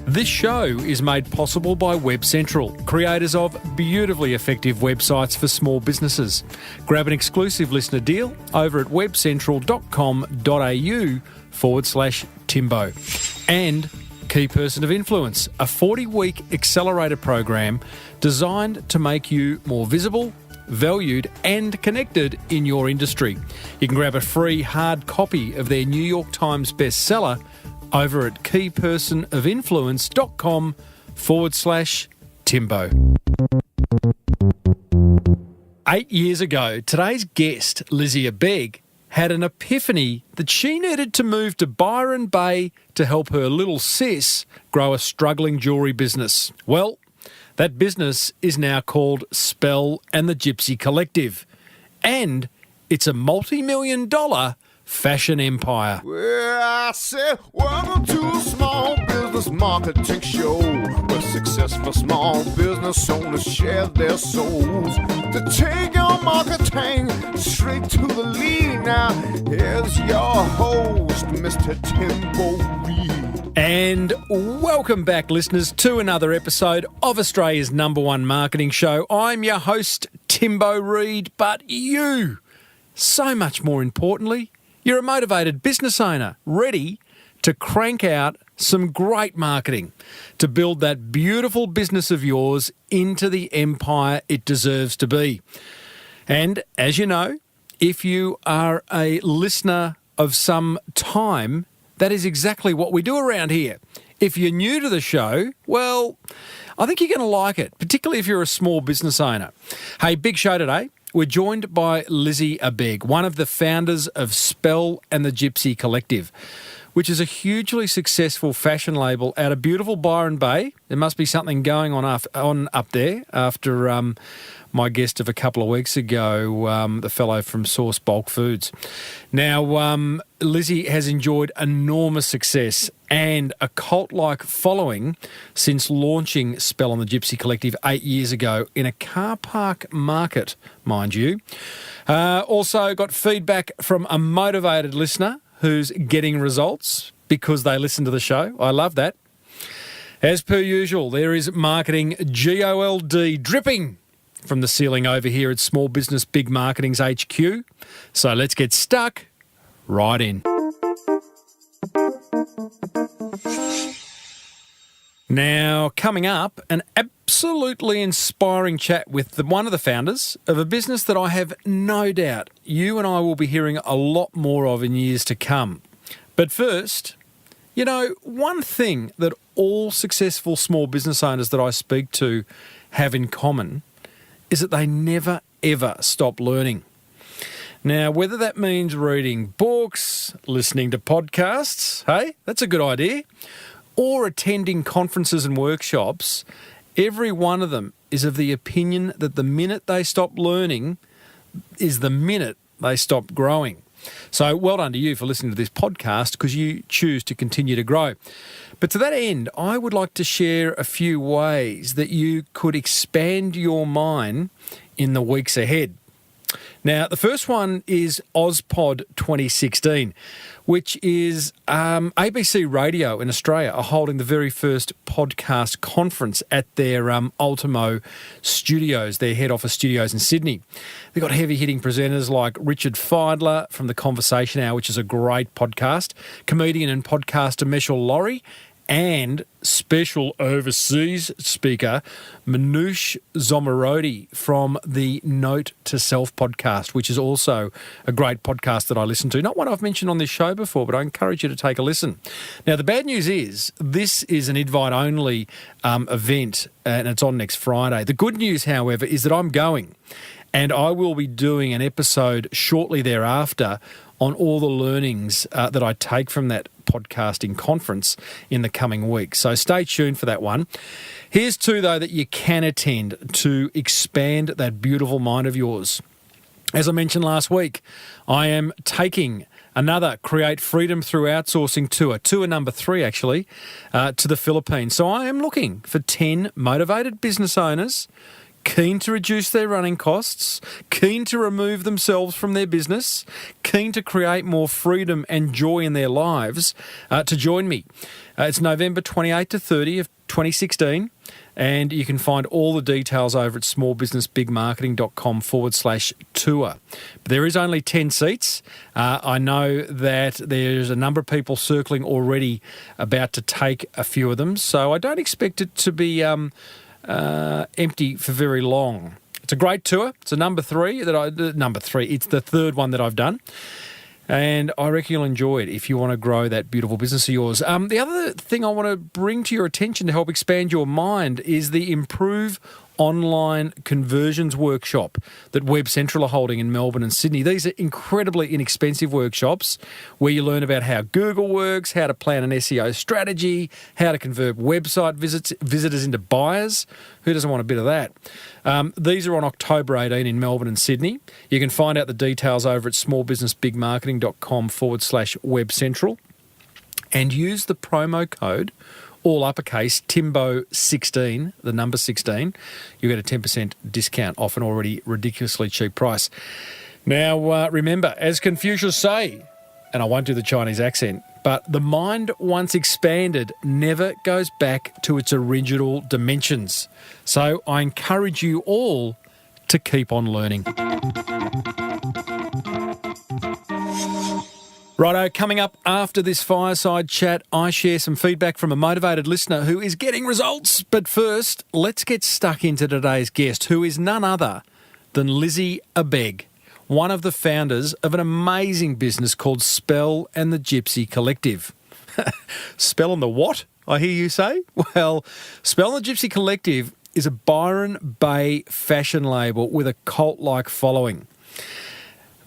This show is made possible by Web Central, creators of beautifully effective websites for small businesses. Grab an exclusive listener deal over at webcentral.com.au/Timbo. And Key Person of Influence, a 40-week accelerator program designed to make you more visible, valued and connected in your industry. You can grab a free hard copy of their New York Times bestseller over at keypersonofinfluence.com/Timbo. 8 years ago, today's guest, Lizzy Abegg, had an epiphany that she needed to move to Byron Bay to help her little sis grow a struggling jewellery business. Well, that business is now called Spell the Gypsy Collective, and it's a multi-million-dollar fashion empire. Well, I said, welcome to a small business marketing show where successful small business owners share their souls to take your marketing straight to the lead. Now, here's your host, Mr. Timbo Reid. And welcome back, listeners, to another episode of Australia's #1 marketing show. I'm your host, Timbo Reid, but you, so much more importantly, you're a motivated business owner, ready to crank out some great marketing to build that beautiful business of yours into the empire it deserves to be. And as you know, if you are a listener of some time, that is exactly what we do around here. If you're new to the show, well, I think you're going to like it, particularly if you're a small business owner. Hey, big show today. We're joined by Lizzy Abegg, one of the founders of Spell the Gypsy Collective, which is a hugely successful fashion label out of beautiful Byron Bay. There must be something going on up there after my guest of a couple of weeks ago, the fellow from Source Bulk Foods. Now, Lizzy has enjoyed enormous success and a cult-like following since launching Spell the Gypsy Collective 8 years ago in a car park market, mind you. Also got feedback from a motivated listener who's getting results because they listen to the show. I love that. As per usual, there is marketing GOLD dripping from the ceiling over here at Small Business Big Marketing's HQ. So let's get stuck right in. Now, coming up, an absolutely inspiring chat with one of the founders of a business that I have no doubt you and I will be hearing a lot more of in years to come. But first, you know, one thing that all successful small business owners that I speak to have in common is that they never, ever stop learning. Now, whether that means reading books, listening to podcasts, hey, that's a good idea, or attending conferences and workshops, every one of them is of the opinion that the minute they stop learning is the minute they stop growing. So well done to you for listening to this podcast because you choose to continue to grow. But to that end, I would like to share a few ways that you could expand your mind in the weeks ahead. Now, the first one is OzPod 2016, which is ABC Radio in Australia are holding the very first podcast conference at their Ultimo studios, their head office studios in Sydney. They've got heavy-hitting presenters like Richard Feidler from The Conversation Hour, which is a great podcast, comedian and podcaster Meshel Laurie, and special overseas speaker Manoush Zomorodi from the Note to Self podcast, which is also a great podcast that I listen to. Not one I've mentioned on this show before, but I encourage you to take a listen. Now, the bad news is this is an invite-only event, and it's on next Friday. The good news, however, is that I'm going, and I will be doing an episode shortly thereafter on all the learnings that I take from that podcasting conference in the coming weeks. So stay tuned for that one. Here's two, though, that you can attend to expand that beautiful mind of yours. As I mentioned last week, I am taking another Create Freedom Through Outsourcing tour number 3 actually, to the Philippines. So I am looking for 10 motivated business owners keen to reduce their running costs, keen to remove themselves from their business, keen to create more freedom and joy in their lives, to join me. It's November 28 to 30 of 2016, and you can find all the details over at smallbusinessbigmarketing.com/tour. But there is only 10 seats. I know that there's a number of people circling already about to take a few of them, so I don't expect it to be empty for very long. It's a great tour. It's a number three. It's the third one that I've done. And I reckon you'll enjoy it if you want to grow that beautiful business of yours. The other thing I want to bring to your attention to help expand your mind is the Improve Online Conversions workshop that Web Central are holding in Melbourne and Sydney. These are incredibly inexpensive workshops where you learn about how Google works, how to plan an SEO strategy, how to convert website visitors into buyers. Who doesn't want a bit of that? These are on October 18 in Melbourne and Sydney. You can find out the details over at smallbusinessbigmarketing.com/Web Central and use the promo code all uppercase, Timbo16, the number 16, you get a 10% discount off an already ridiculously cheap price. Now, remember, as Confucius say, and I won't do the Chinese accent, but the mind once expanded never goes back to its original dimensions. So I encourage you all to keep on learning. Righto, coming up after this fireside chat, I share some feedback from a motivated listener who is getting results. But first, let's get stuck into today's guest, who is none other than Lizzy Abegg, one of the founders of an amazing business called Spell and the Gypsy Collective. Spell and the what, I hear you say? Well, Spell and the Gypsy Collective is a Byron Bay fashion label with a cult-like following.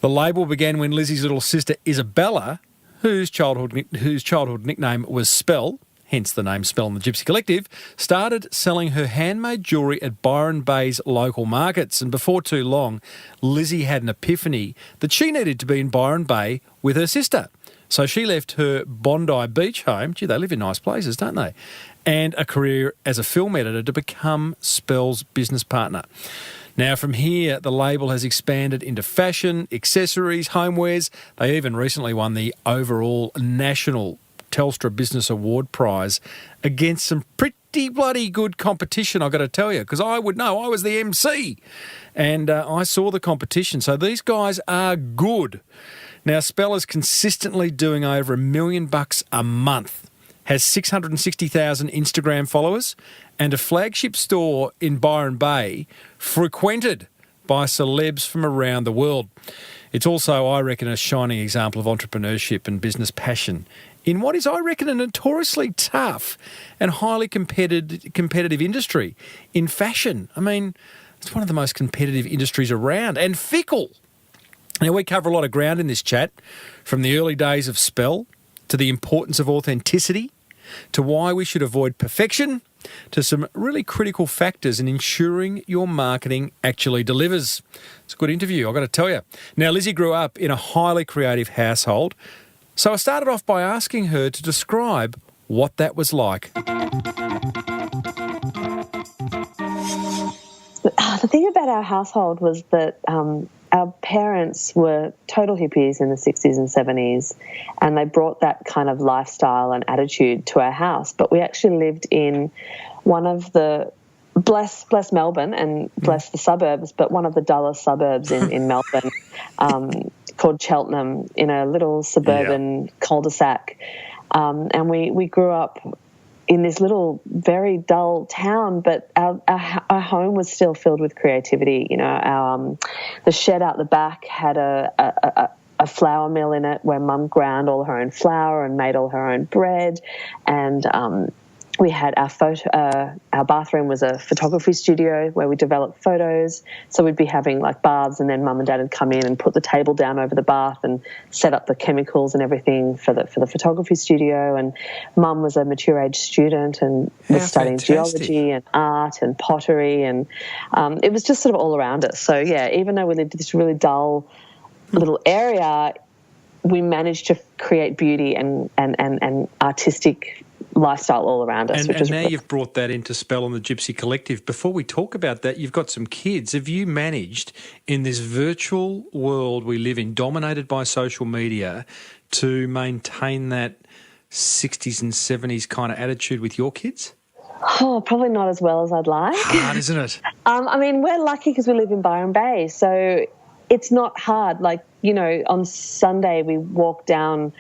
The label began when Lizzy's little sister Isabella, whose childhood nickname was Spell, hence the name Spell and the Gypsy Collective, started selling her handmade jewellery at Byron Bay's local markets. And before too long, Lizzy had an epiphany that she needed to be in Byron Bay with her sister. So she left her Bondi Beach home, gee, they live in nice places, don't they, and a career as a film editor to become Spell's business partner. Now, from here, the label has expanded into fashion, accessories, homewares. They even recently won the overall national Telstra Business Award prize against some pretty bloody good competition, I've got to tell you, because I would know. I was the MC, and I saw the competition. So these guys are good. Now, Spell is consistently doing over $1 million a month, has 660,000 Instagram followers, and a flagship store in Byron Bay frequented by celebs from around the world. It's also, I reckon, a shining example of entrepreneurship and business passion in what is, I reckon, a notoriously tough and highly competitive industry in fashion. I mean, it's one of the most competitive industries around, and fickle. Now, we cover a lot of ground in this chat, from the early days of Spell to the importance of authenticity, to why we should avoid perfection, to some really critical factors in ensuring your marketing actually delivers. It's a good interview, I've got to tell you. Now, Lizzy grew up in a highly creative household, so I started off by asking her to describe what that was like. The thing about our household was that our parents were total hippies in the 60s and 70s, and they brought that kind of lifestyle and attitude to our house. But we actually lived in one of the, bless Melbourne and bless the suburbs, but one of the dullest suburbs in Melbourne, called Cheltenham, in a little suburban cul-de-sac. And we grew up in this little, very dull town, but our home was still filled with creativity. You know, the shed out the back had a flour mill in it where Mum ground all her own flour and made all her own bread, and we had our bathroom was a photography studio where we developed photos. So we'd be having like baths, and then Mum and Dad would come in and put the table down over the bath and set up the chemicals and everything for the photography studio. And Mum was a mature age student and was studying geology and art and pottery, and it was just sort of all around us. So yeah, even though we lived in this really dull little area, we managed to create beauty and artistic lifestyle all around us. And now you've brought that into Spell and the Gypsy Collective. Before we talk about that, you've got some kids. Have you managed, in this virtual world we live in, dominated by social media, to maintain that 60s and 70s kind of attitude with your kids? Oh, probably not as well as I'd like. Hard, isn't it? I mean, we're lucky because we live in Byron Bay, so it's not hard. Like, you know, on Sunday we walk down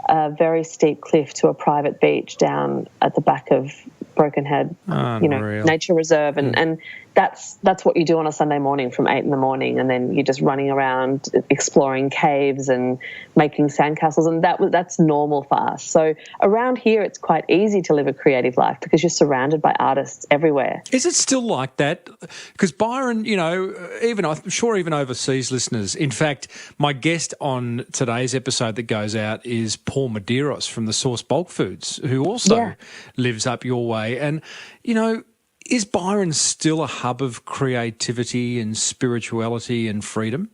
a very steep cliff to a private beach down at the back of Broken Head, nature reserve, and that's what you do on a Sunday morning from 8 a.m, and then you're just running around exploring caves and making sandcastles, and that's normal for us. So around here it's quite easy to live a creative life because you're surrounded by artists everywhere. Is it still like that? Because Byron, you know, I'm sure even overseas listeners, in fact, my guest on today's episode that goes out is Paul Medeiros from the Source Bulk Foods, who also lives up your way. And, you know, is Byron still a hub of creativity and spirituality and freedom?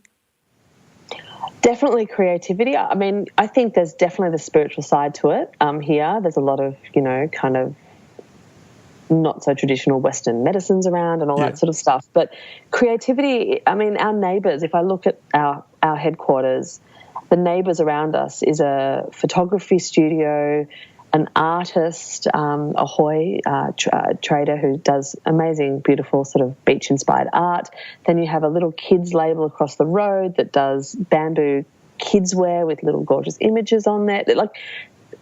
Definitely creativity. I mean, I think there's definitely the spiritual side to it. Here, there's a lot of, you know, kind of not so traditional Western medicines around and all that sort of stuff. But creativity, I mean, our neighbours, if I look at our headquarters, the neighbours around us is a photography studio, an artist, Ahoy trader who does amazing, beautiful sort of beach-inspired art. Then you have a little kids label across the road that does bamboo kids wear with little gorgeous images on there. Like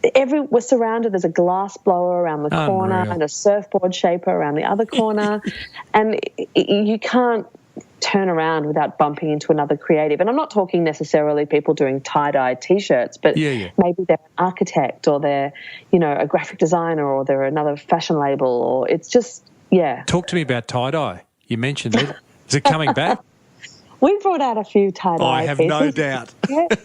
we're surrounded. There's a glass blower around the corner and a surfboard shaper around the other corner, and you can't turn around without bumping into another creative. And I'm not talking necessarily people doing tie-dye T-shirts, but maybe they're an architect or they're, you know, a graphic designer or they're another fashion label, or it's just, Talk to me about tie-dye. You mentioned it. Is it coming back? We brought out a few tie-dye I have pieces. no doubt.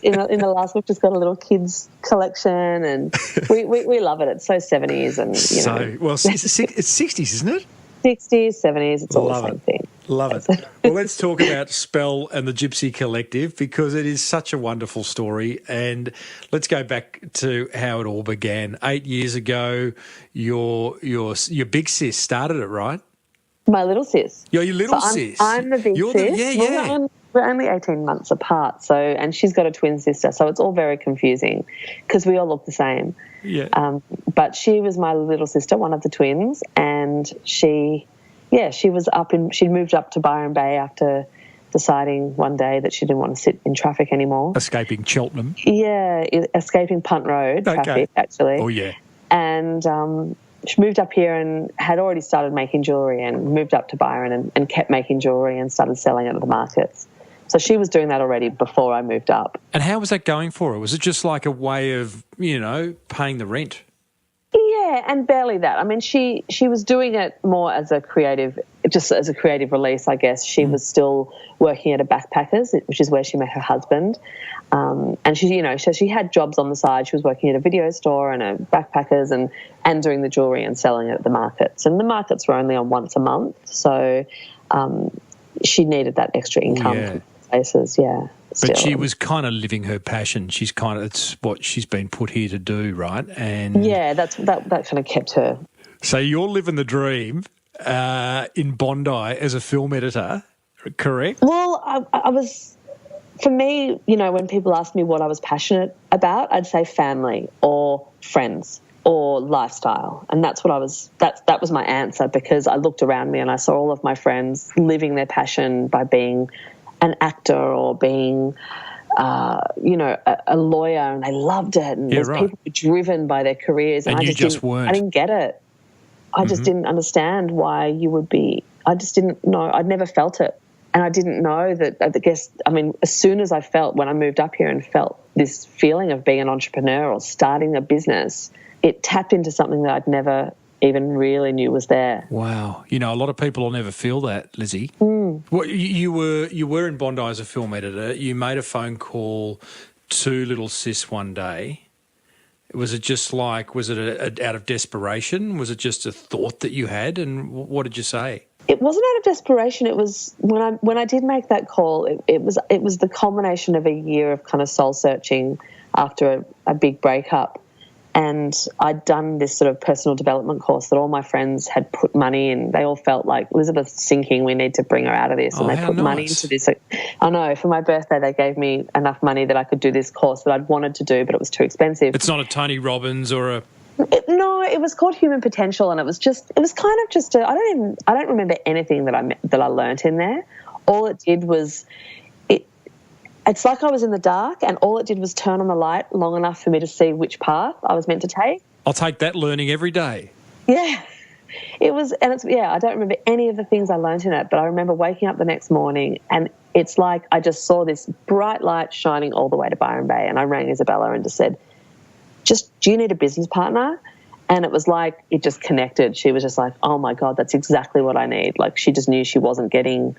In the last week, just got a little kids collection, and we love it. It's so 70s and, you know. Well, it's 60s, isn't it? 60s, 70s, it's all the same thing. Love it. Well, let's talk about Spell and the Gypsy Collective because it is such a wonderful story. And let's go back to how it all began. 8 years ago, your big sis started it, right? My little sis. You're your little sis. I'm the big sis. We're only 18 months apart, and she's got a twin sister, so it's all very confusing because we all look the same. Yeah. But she was my little sister, one of the twins, and she'd moved up to Byron Bay after deciding one day that she didn't want to sit in traffic anymore. Escaping Cheltenham. Yeah, escaping Punt Road traffic, actually. Oh, yeah. And she moved up here and had already started making jewellery and moved up to Byron and kept making jewellery and started selling it at the markets. So she was doing that already before I moved up. And how was that going for her? Was it just like a way of, you know, paying the rent? Yeah, and barely that. I mean, she was doing it more as a creative, just as a creative release, I guess. She was still working at a backpackers, which is where she met her husband. And she, you know, so she had jobs on the side. She was working at a video store and a backpackers and doing the jewellery and selling it at the markets. And the markets were only on once a month, so she needed that extra income from places, But she was kind of living her passion. It's what she's been put here to do, right? And that kind of kept her. So you're living the dream in Bondi as a film editor, correct? Well, I was, for me, you know, when people ask me what I was passionate about, I'd say family or friends or lifestyle. And that's what that was my answer, because I looked around me and I saw all of my friends living their passion by being an actor or being, you know, a lawyer, and they loved it. And people were driven by their careers. And you just weren't. I didn't get it. I just didn't understand why you would be. I just didn't know. I'd never felt it. And I didn't know that, I guess, I mean, as soon as when I moved up here and felt this feeling of being an entrepreneur or starting a business, it tapped into something that I'd never even really knew was there. Wow. You know, a lot of people will never feel that, Lizzy. Well, you were in Bondi as a film editor. You made a phone call to little sis one day. Was it out of desperation? Was it just a thought that you had? And what did you say? It wasn't out of desperation. It was when I did make that call, it was the culmination of a year of kind of soul searching after a big breakup. And I'd done this sort of personal development course that all my friends had put money in. They all felt like, Elizabeth's sinking, we need to bring her out of this. And they put money into this. I know, for my birthday they gave me enough money that I could do this course that I'd wanted to do, but it was too expensive. It's not a Tony Robbins or a... No, it was called Human Potential, and it was kind of just I don't remember anything that I learnt in there. All it did was... It's like I was in the dark, and all it did was turn on the light long enough for me to see which path I was meant to take. I'll take that learning every day. Yeah. It was, and it's, I don't remember any of the things I learned in it, but I remember waking up the next morning and it's like I just saw this bright light shining all the way to Byron Bay, and I rang Isabella and just said, do you need a business partner? And it was like it just connected. She was just like, oh, my God, that's exactly what I need. Like, she just knew she wasn't getting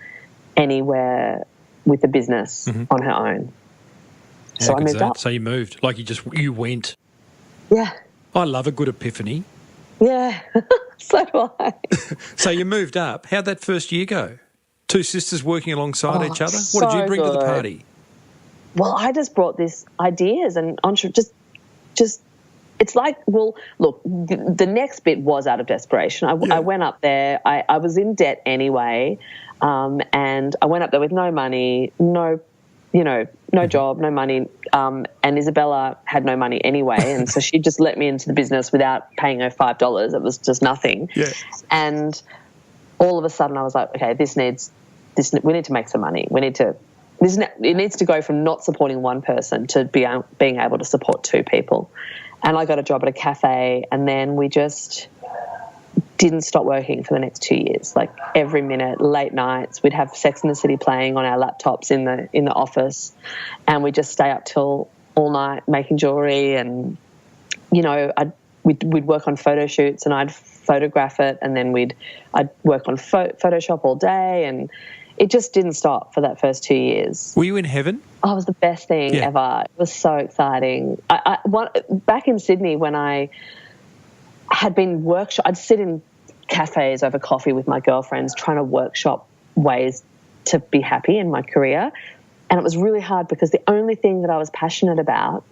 anywhere with the business on her own. So I moved up. So you moved, like you went. Yeah. I love a good epiphany. Yeah, so do I. So you moved up. How'd that first year go? Two sisters working alongside each other? What did you bring to the party? Well, I just brought these ideas and just it's like, well, look, the next bit was out of desperation. I went up there. I was in debt anyway, and I went up there with no money, no job, no money, and Isabella had no money anyway, and so she just let me into the business without paying her $5. It was just nothing. Yeah. And all of a sudden I was like, okay, we need to make some money. It needs to go from not supporting one person to being able to support two people. And I got a job at a cafe, and then we just didn't stop working for the next 2 years. Like every minute, late nights, we'd have Sex and the City playing on our laptops in the office, and we'd just stay up till all night making jewellery. And we'd work on photo shoots, and I'd photograph it, and then I'd work on Photoshop all day, and it just didn't stop for that first 2 years. Were you in heaven? Oh, it was the best thing ever. It was so exciting. Back in Sydney, when I had been I'd sit in cafes over coffee with my girlfriends trying to workshop ways to be happy in my career. And it was really hard because the only thing that I was passionate about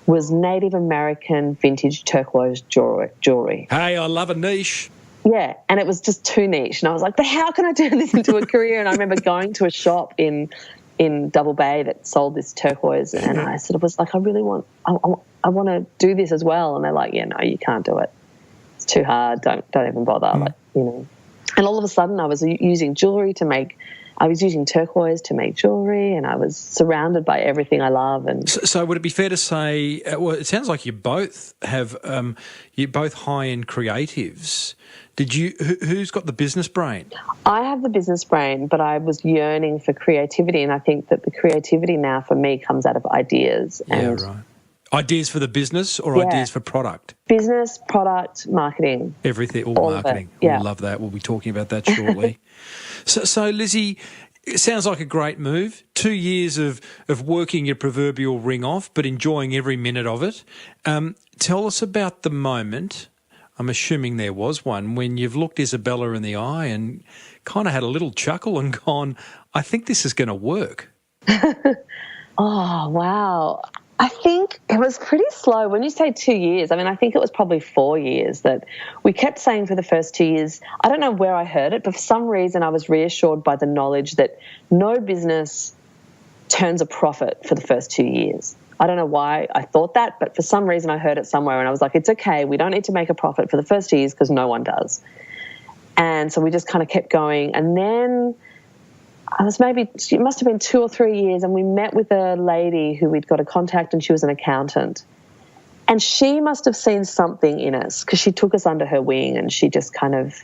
was Native American vintage turquoise jewellery. Hey, I love a niche. Yeah, and it was just too niche. And I was like, but how can I turn this into a career? And I remember going to a shop in Double Bay that sold this turquoise, and I sort of was like, I want to do this as well. And they're like, yeah, no, you can't do it. It's too hard. Don't even bother. And all of a sudden I was using turquoise to make jewellery, and I was surrounded by everything I love. And so would it be fair to say, well, it sounds like you both have, you're both high-end creatives. Who's got the business brain? I have the business brain, but I was yearning for creativity, and I think that the creativity now for me comes out of ideas. Yeah, right. Ideas for the business or ideas for product? Business, product, marketing. Everything, all marketing. Yeah. We'll love that. We'll be talking about that shortly. So, Lizzy, it sounds like a great move. 2 years of working your proverbial ring off, but enjoying every minute of it. Tell us about the moment, I'm assuming there was one, when you've looked Isabella in the eye and kind of had a little chuckle and gone, I think this is going to work. Oh, wow. I think it was pretty slow. When you say 2 years, I think it was probably 4 years that we kept saying for the first 2 years. I don't know where I heard it, but for some reason I was reassured by the knowledge that no business turns a profit for the first 2 years. I don't know why I thought that, but for some reason I heard it somewhere, and I was like, it's okay. We don't need to make a profit for the first 2 years because no one does. And so we just kind of kept going. And then it must have been 2 or 3 years, and we met with a lady who we'd got a contact, and she was an accountant. And she must have seen something in us because she took us under her wing, and she just kind of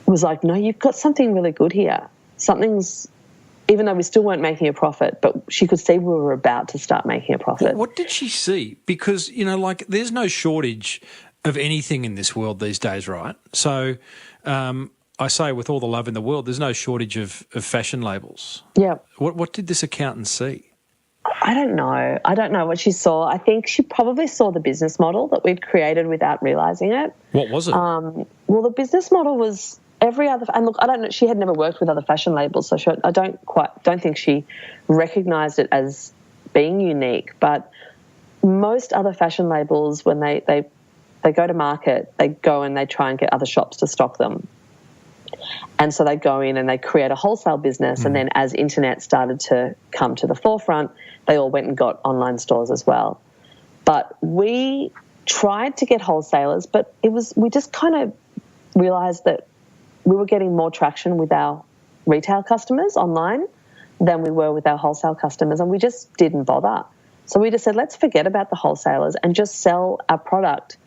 was like, no, you've got something really good here. Even though we still weren't making a profit, but she could see we were about to start making a profit. What did she see? Because, there's no shortage of anything in this world these days, right? So I say with all the love in the world, there's no shortage of fashion labels. Yeah. What did this accountant see? I don't know. I don't know what she saw. I think she probably saw the business model that we'd created without realising it. What was it? Well, the business model was every other, and look, I don't know, she had never worked with other fashion labels, so I don't think she recognised it as being unique, but most other fashion labels, when they go to market, they go and they try and get other shops to stock them. And so they go in and they create a wholesale business. And then as internet started to come to the forefront, they all went and got online stores as well. But we tried to get wholesalers, but we just kind of realised that we were getting more traction with our retail customers online than we were with our wholesale customers, and we just didn't bother. So we just said, let's forget about the wholesalers and just sell our product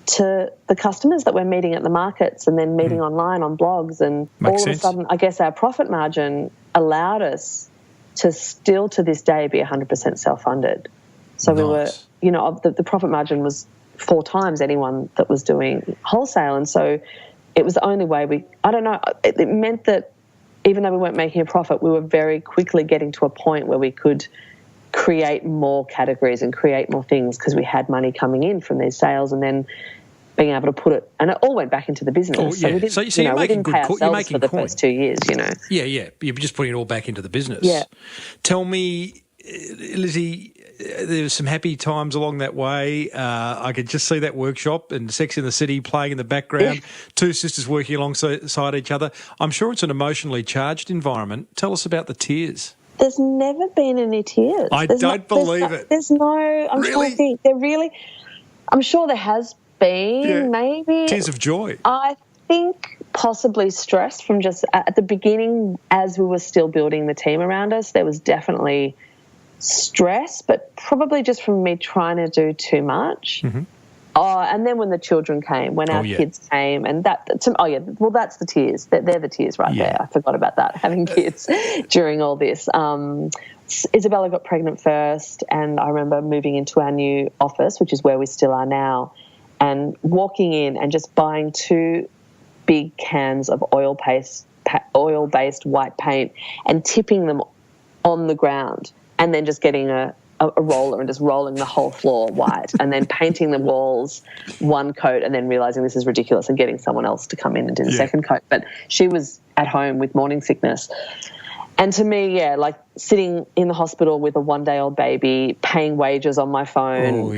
to the customers that we're meeting at the markets and then meeting online on blogs. And Makes all sense. of a sudden, I guess our profit margin allowed us to still to this day be 100% self-funded. So we were, Nice. the profit margin was 4 times anyone that was doing wholesale. And so it was the only way it meant that even though we weren't making a profit, we were very quickly getting to a point where we could create more categories and create more things because we had money coming in from these sales, and then being able to put it, and it all went back into the business. Oh, yeah. So we didn't, So you're we making didn't good pay you're ourselves making for the coin. first 2 years, Yeah. You're just putting it all back into the business. Yeah. Tell me, Lizzy, there were some happy times along that way. I could just see that workshop and Sex in the City playing in the background, 2 sisters working alongside each other. I'm sure it's an emotionally charged environment. Tell us about the tears. There's never been any tears. I don't believe it. There's no, I'm trying to think. I'm sure there has been, maybe. Tears of joy. I think possibly stress from just at the beginning, as we were still building the team around us, there was definitely stress, but probably just from me trying to do too much. Mm-hmm. Oh, and then when the children came, when our kids came, and that's the tears. They're the tears right there. I forgot about that, having kids during all this. Isabella got pregnant first, and I remember moving into our new office, which is where we still are now, and walking in and just buying 2 big cans of oil-based white paint and tipping them on the ground, and then just getting a roller and just rolling the whole floor white, and then painting the walls one coat, and then realising this is ridiculous and getting someone else to come in and do the second coat. But she was at home with morning sickness. And to me, like sitting in the hospital with a 1-day-old baby, paying wages on my phone,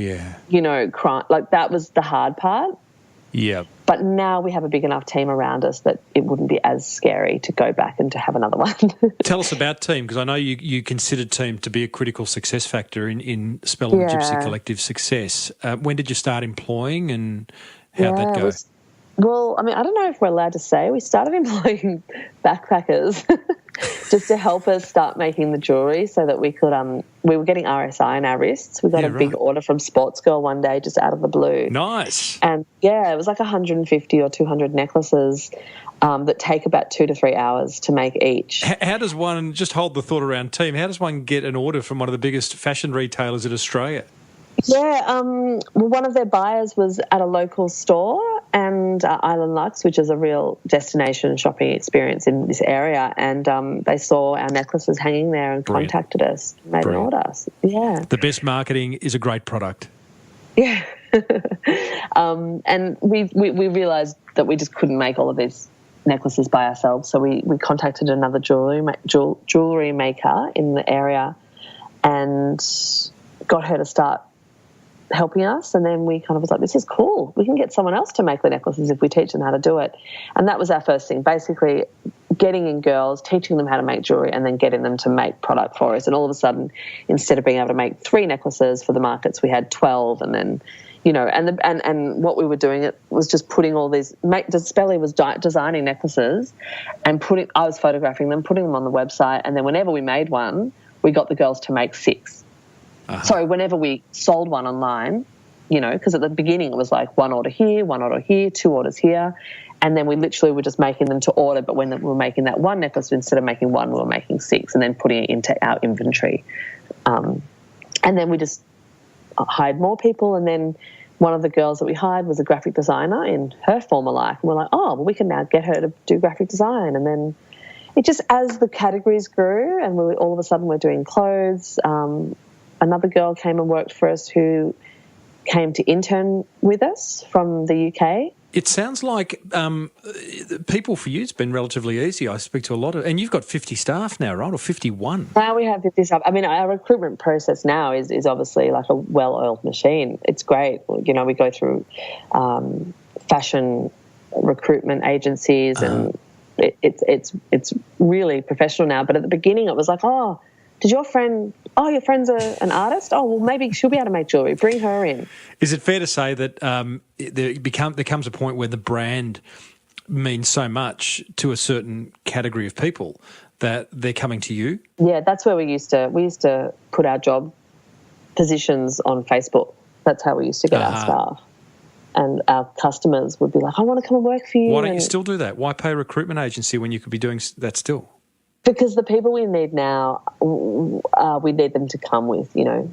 crying, like that was the hard part. Yeah. But now we have a big enough team around us that it wouldn't be as scary to go back and to have another one. Tell us about team, because I know you considered team to be a critical success factor in Spell the Gypsy Collective success. When did you start employing, and how'd that go? Well, I mean, I don't know if we're allowed to say. We started employing backpackers just to help us start making the jewellery so that we could we were getting RSI in our wrists. We got a big order from Sports Girl one day just out of the blue. Nice. And, it was like 150 or 200 necklaces that take about 2 to 3 hours to make each. How does one, just hold the thought around team, how does one get an order from one of the biggest fashion retailers in Australia? Yeah, one of their buyers was at a local store, and Island Luxe, which is a real destination shopping experience in this area, and they saw our necklaces hanging there and contacted us, made an order. Yeah. The best marketing is a great product. Yeah. And we realised that we just couldn't make all of these necklaces by ourselves, so we contacted another jewellery maker in the area and got her to start helping us, and then we kind of was like, this is cool, we can get someone else to make the necklaces if we teach them how to do it. And that was our first thing, basically getting in girls, teaching them how to make jewellery, and then getting them to make product for us. And all of a sudden, instead of being able to make 3 necklaces for the markets, we had 12. And then and what we were doing, it was just putting all these, Spelly was designing necklaces and I was photographing them, putting them on the website, and then whenever we made one, we got the girls to make 6. Sorry, whenever we sold one online, because at the beginning it was like 1 order here, 1 order here, 2 orders here. And then we literally were just making them to order. But when we were making that one necklace, instead of making 1, we were making 6 and then putting it into our inventory. And then we just hired more people. And then one of the girls that we hired was a graphic designer in her former life. And we're like, we can now get her to do graphic design. And then it just, as the categories grew and all of a sudden we're doing clothes, another girl came and worked for us who came to intern with us from the UK. It sounds like people for you, it's been relatively easy. I speak to a lot of, and you've got 50 staff now, right, or 51? Now we have 50 staff. I mean, our recruitment process now is obviously like a well-oiled machine. It's great. You know, we go through fashion recruitment agencies, and it's really professional now. But at the beginning, it was like, your friend's an artist? Oh, well, maybe she'll be able to make jewellery. Bring her in. Is it fair to say that there comes a point where the brand means so much to a certain category of people that they're coming to you? Yeah, that's where we used to put our job positions on Facebook. That's how we used to get our staff. And our customers would be like, I want to come and work for you. Why don't you still do that? Why pay a recruitment agency when you could be doing that still? Because the people we need now, we need them to come with, you know,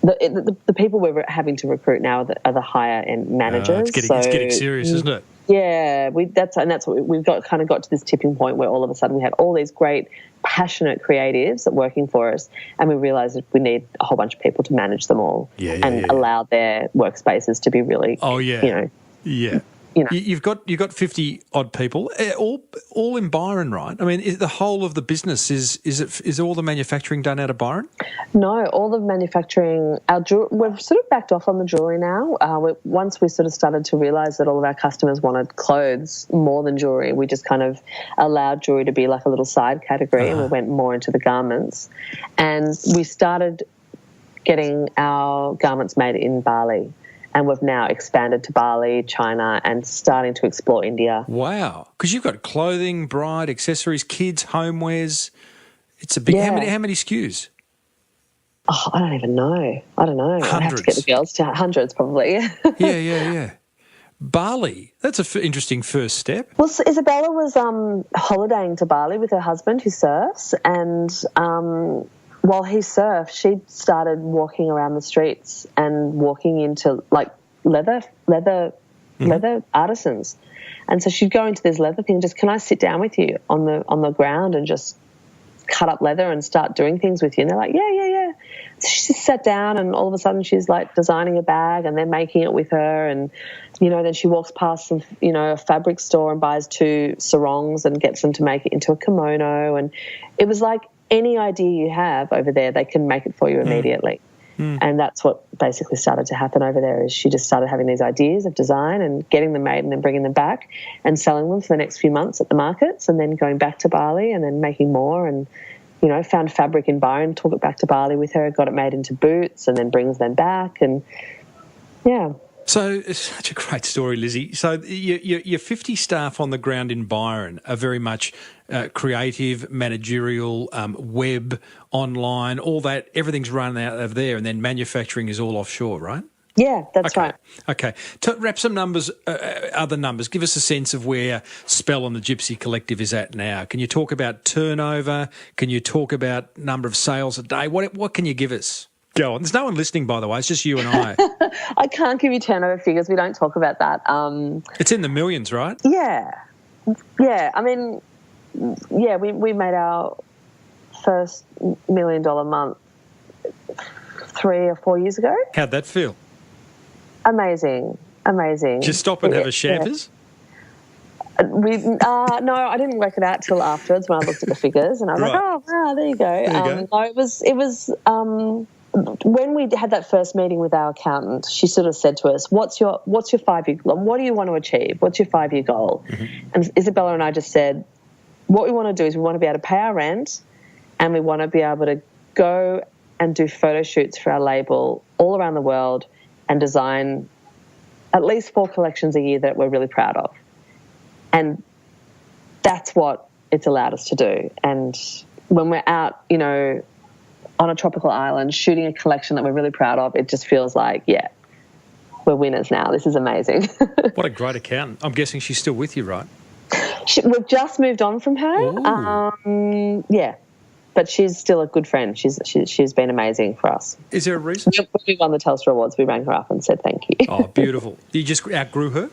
the people we're having to recruit now are the higher end managers. It's getting serious, isn't it? Yeah, that's what we've got to this tipping point where all of a sudden we had all these great, passionate creatives working for us, and we realised that we need a whole bunch of people to manage them all and allow their workspaces to be really, You know. You've got 50 odd people, all in Byron, right? I mean, the whole of the business is all the manufacturing done out of Byron? No, all the manufacturing. We've sort of backed off on the jewellery now. Once we sort of started to realise that all of our customers wanted clothes more than jewellery, we just kind of allowed jewellery to be like a little side category, and we went more into the garments. And we started getting our garments made in Bali. And we've now expanded to Bali, China, and starting to explore India. Wow. Because you've got clothing, bride, accessories, kids, homewares. It's a big... Yeah. How many SKUs? Oh, I don't even know. Hundreds. I'd have to get the girls to hundreds, probably. Yeah. Bali, that's an interesting first step. Well, so Isabella was holidaying to Bali with her husband who surfs, and... while he surfed, she started walking around the streets and walking into like leather artisans, and so she'd go into this leather thing. Just, can I sit down with you on the ground and just cut up leather and start doing things with you? And they're like, yeah. So she just sat down, and all of a sudden she's like designing a bag, and they're making it with her, and then she walks past a fabric store and buys 2 sarongs and gets them to make it into a kimono, and it was like, any idea you have over there, they can make it for you immediately. And that's what basically started to happen over there, is she just started having these ideas of design and getting them made and then bringing them back and selling them for the next few months at the markets, and then going back to Bali and then making more, and, found fabric in Byron, took it back to Bali with her, got it made into boots, and then brings them back. And, yeah. So it's such a great story, Lizzy. So your 50 staff on the ground in Byron are very much creative, managerial, web, online, all that. Everything's run out of there, and then manufacturing is all offshore, right? Yeah, that's right. Okay. To wrap some numbers, other numbers, give us a sense of where Spell and the Gypsy Collective is at now. Can you talk about turnover? Can you talk about number of sales a day? What can you give us? Go on. There's no one listening, by the way. It's just you and I. I can't give you turnover figures. We don't talk about that. It's in the millions, right? Yeah. I mean, we made our first $1 million month 3 or 4 years ago. How'd that feel? Amazing. Did you stop and have a champers? No, I didn't work it out till afterwards when I looked at the figures, and I was like, oh, wow, there you go. No, it was when we had that first meeting with our accountant, she sort of said to us, what's your 5-year goal? What do you want to achieve? What's your 5-year goal? Mm-hmm. And Isabella and I just said, what we want to do is we want to be able to pay our rent, and we want to be able to go and do photo shoots for our label all around the world and design at least 4 collections a year that we're really proud of. And that's what it's allowed us to do. And when we're out, on a tropical island shooting a collection that we're really proud of, it just feels like, yeah, we're winners now. This is amazing. What a great accountant. I'm guessing she's still with you, right? We've just moved on from her. Yeah. But she's still a good friend. She's been amazing for us. Is there a reason? When we won the Telstra Awards, we rang her up and said thank you. Oh, beautiful. You just outgrew her?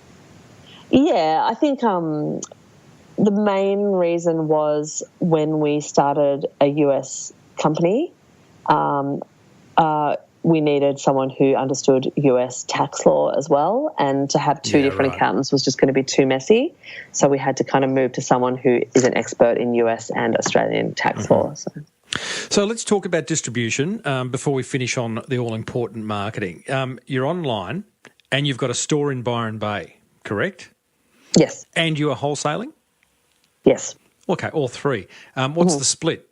Yeah, I think the main reason was when we started a US company, we needed someone who understood US tax law as well, and to have two different accountants was just going to be too messy. So we had to kind of move to someone who is an expert in US and Australian tax law. So let's talk about distribution before we finish on the all-important marketing. You're online and you've got a store in Byron Bay, correct? Yes. And you are wholesaling? Yes. Okay, all three. What's the split?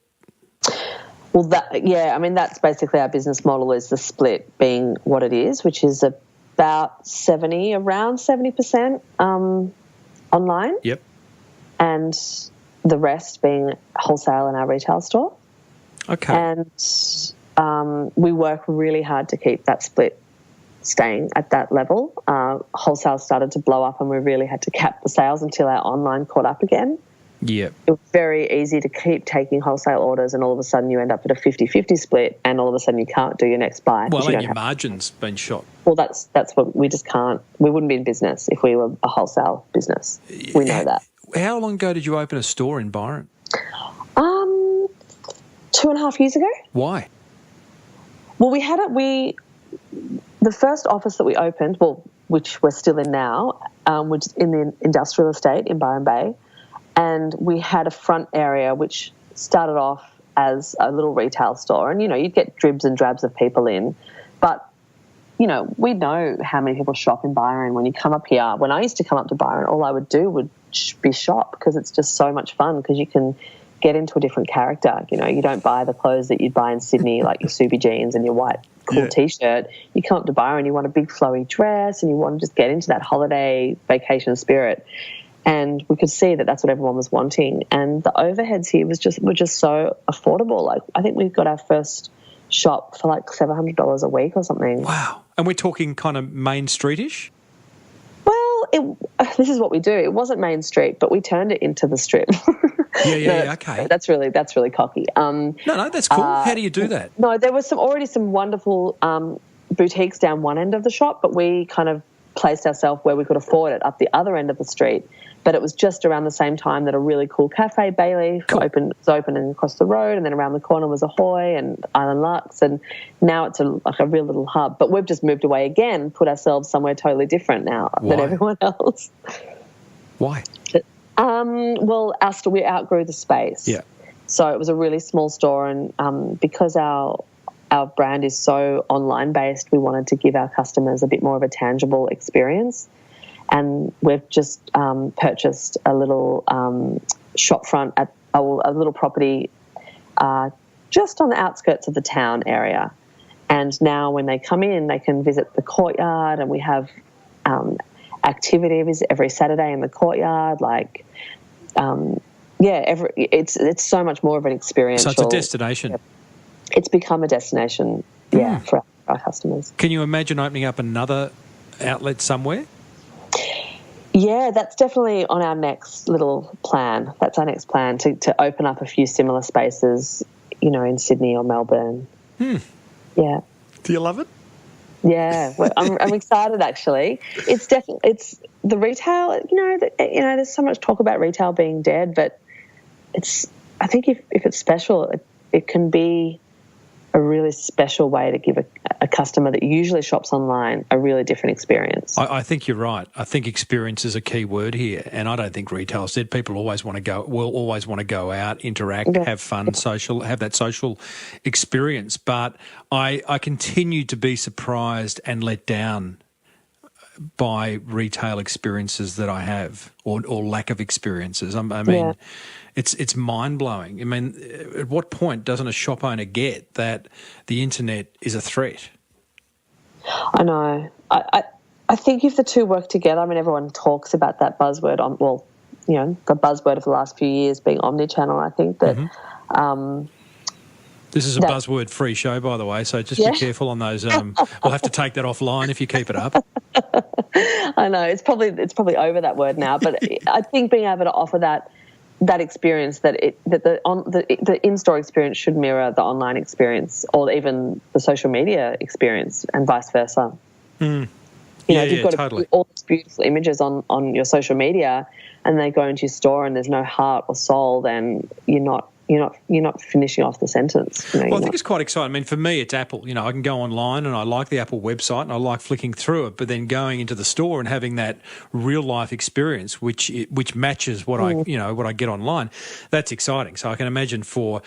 Well, that's basically our business model, is the split being what it is, which is around 70% online. Yep. And the rest being wholesale in our retail store. Okay. And we work really hard to keep that split staying at that level. Wholesale started to blow up and we really had to cap the sales until our online caught up again. Yep. It was very easy to keep taking wholesale orders and all of a sudden you end up at a 50-50 split and all of a sudden you can't do your next buy. Well, and your margin's been shot. Well, that's what we just can't. We wouldn't be in business if we were a wholesale business. We know that. How long ago did you open a store in Byron? 2.5 years ago. Why? Well, the first office that we opened, which we're still in now, which is in the industrial estate in Byron Bay, and we had a front area which started off as a little retail store, and you'd get dribs and drabs of people in, but we know how many people shop in Byron. When you come up here, when I used to come up to Byron, all I would do would be shop, because it's just so much fun, because you can get into a different character. You don't buy the clothes that you'd buy in Sydney, like your Subi jeans and your white cool T-shirt. You come up to Byron, you want a big flowy dress and you want to just get into that holiday vacation spirit. And we could see that that's what everyone was wanting. And the overheads here were just so affordable. Like, I think we got our first shop for like $700 a week or something. Wow. And we're talking kind of Main Street-ish? Well, this is what we do. It wasn't Main Street, but we turned it into the Strip. Okay. That's really cocky. No, that's cool. How do you do that? No, there was already some wonderful boutiques down one end of the shop, but we kind of placed ourselves where we could afford it up the other end of the street. But it was just around the same time that a really cool cafe, Bayleaf, was opening across the road, and then around the corner was Ahoy and Island Lux, and now it's like a real little hub. But we've just moved away again, put ourselves somewhere totally different now than everyone else. Why? Well, we outgrew the space. Yeah. So it was a really small store, and because our brand is so online based, we wanted to give our customers a bit more of a tangible experience. And we've just purchased a little shop front at a little property just on the outskirts of the town area. And now when they come in, they can visit the courtyard, and we have activities every Saturday in the courtyard. Like, it's so much more of an experiential. So it's a destination. It's become a destination, for our customers. Can you imagine opening up another outlet somewhere? Yeah, that's definitely on our next little plan. That's our next plan, to open up a few similar spaces, in Sydney or Melbourne. Yeah. Do you love it? Yeah, I'm excited actually. It's the retail. There's so much talk about retail being dead, but I think if it's special, it can be a really special way to give a customer that usually shops online a really different experience. I think you're right. I think experience is a key word here, and I don't think retail's dead. People will always want to go out, interact, have fun, have that social experience. But I continue to be surprised and let down by retail experiences that I have, or lack of experiences. I mean, it's mind-blowing. I mean, at what point doesn't a shop owner get that the internet is a threat? I know. I think if the two work together, I mean, everyone talks about that buzzword the buzzword of the last few years being omnichannel. I think that this is a buzzword-free show, by the way, so just be careful on those. We'll have to take that offline if you keep it up. I know it's probably over that word now, but I think being able to offer that experience, that the in-store experience should mirror the online experience, or even the social media experience, and vice versa. If you've got all these beautiful images on your social media, and they go into your store and there's no heart or soul, then you're not you're not finishing off the sentence. Well, I think it's quite exciting. I mean, for me, it's Apple. I can go online and I like the Apple website and I like flicking through it, but then going into the store and having that real life experience, which matches what what I get online, that's exciting. So I can imagine for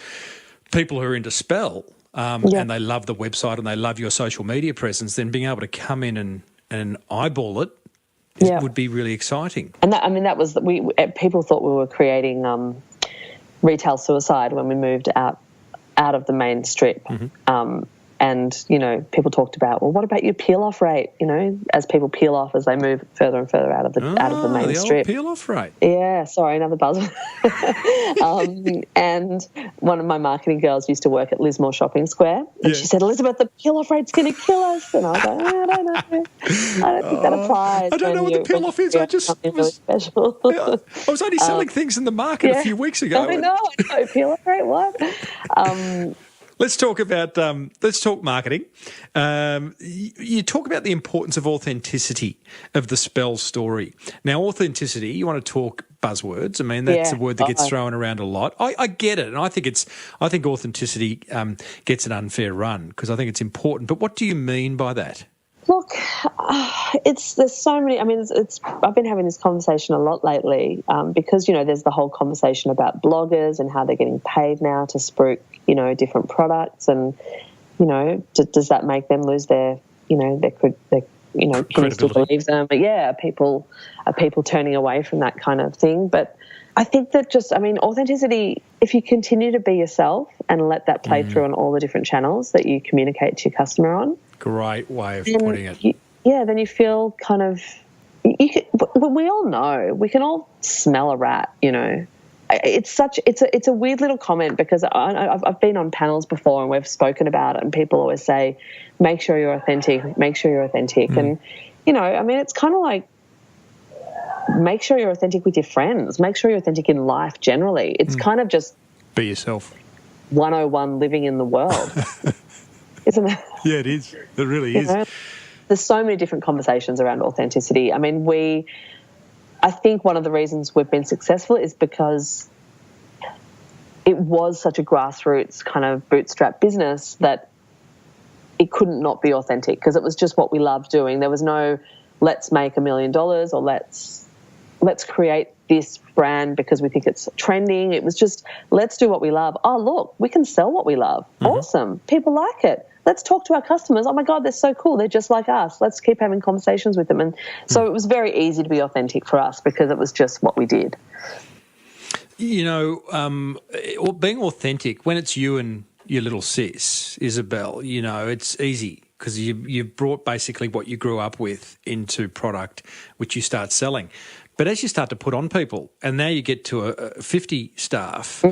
people who are into Spell and they love the website and they love your social media presence, then being able to come in and eyeball it would be really exciting. And that was people thought we were creating retail suicide when we moved out of the main strip. And, people talked about, well, what about your peel-off rate, as people peel off as they move further and further out of the main the strip. Old peel-off rate. Yeah, sorry, another buzzword. And one of my marketing girls used to work at Lismore Shopping Square, and she said, Elizabeth, the peel-off rate's going to kill us. And I was like, I don't know. I don't think that applies. I don't know what the peel-off is. I just was really special. I was only selling things in the market a few weeks ago. I know, peel-off rate, what? Let's talk marketing. You talk about the importance of authenticity of the Spell story. Now, authenticity, you want to talk buzzwords. I mean, that's a word that gets thrown around a lot. I get it, and I think authenticity gets an unfair run because I think it's important. But what do you mean by that? Look, there's so many. I mean, I've been having this conversation a lot lately because there's the whole conversation about bloggers and how they're getting paid now to spruik different products, and does that make them lose their can you still believe them? But are people turning away from that kind of thing? But I think that authenticity, if you continue to be yourself and let that play through on all the different channels that you communicate to your customer on. Great way of putting it. Then you feel kind of we all know, we can all smell a rat, It's a weird little comment because I've been on panels before and we've spoken about it, and people always say, make sure you're authentic. And, it's kind of like, make sure you're authentic with your friends. Make sure you're authentic in life generally. It's kind of just... Be yourself. 101 living in the world. Isn't it? Yeah, it is. It really is. There's so many different conversations around authenticity. I mean, I think one of the reasons we've been successful is because it was such a grassroots kind of bootstrap business that it couldn't not be authentic because it was just what we loved doing. There was no let's make $1 million or let's create this brand because we think it's trending. It was just let's do what we love. Oh, look, we can sell what we love. Awesome. People like it. Let's talk to our customers. Oh, my God, they're so cool. They're just like us. Let's keep having conversations with them. And so it was very easy to be authentic for us because it was just what we did. Being authentic, when it's you and your little sis, Isabel, it's easy because you brought basically what you grew up with into product, which you start selling. But as you start to put on people, and now you get to 50 staff,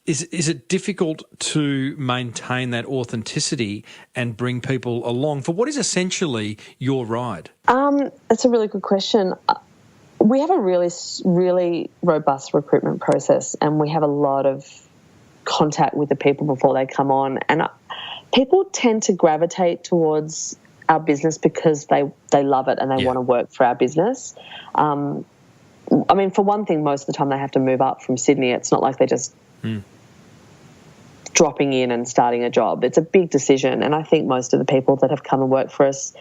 is it difficult to maintain that authenticity and bring people along for what is essentially your ride? That's a really good question. We have a really, really robust recruitment process, and we have a lot of contact with the people before they come on. And people tend to gravitate towards our business because they love it and they want to work for our business. For one thing, most of the time they have to move up from Sydney. It's not like they're just dropping in and starting a job. It's a big decision, and I think most of the people that have come and worked for us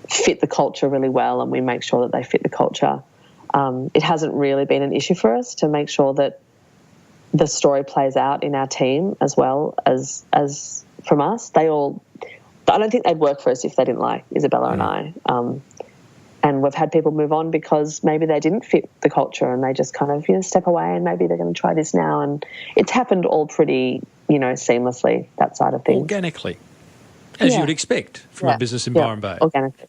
fit the culture really well, and we make sure that they fit the culture. It hasn't really been an issue for us to make sure that the story plays out in our team as well as from us. I don't think they'd work for us if they didn't like Isabella and I. And we've had people move on because maybe they didn't fit the culture and they just kind of, step away and maybe they're going to try this now. And it's happened all pretty, seamlessly, that side of things. Organically, as you would expect from a business in Byron Bay. Organically.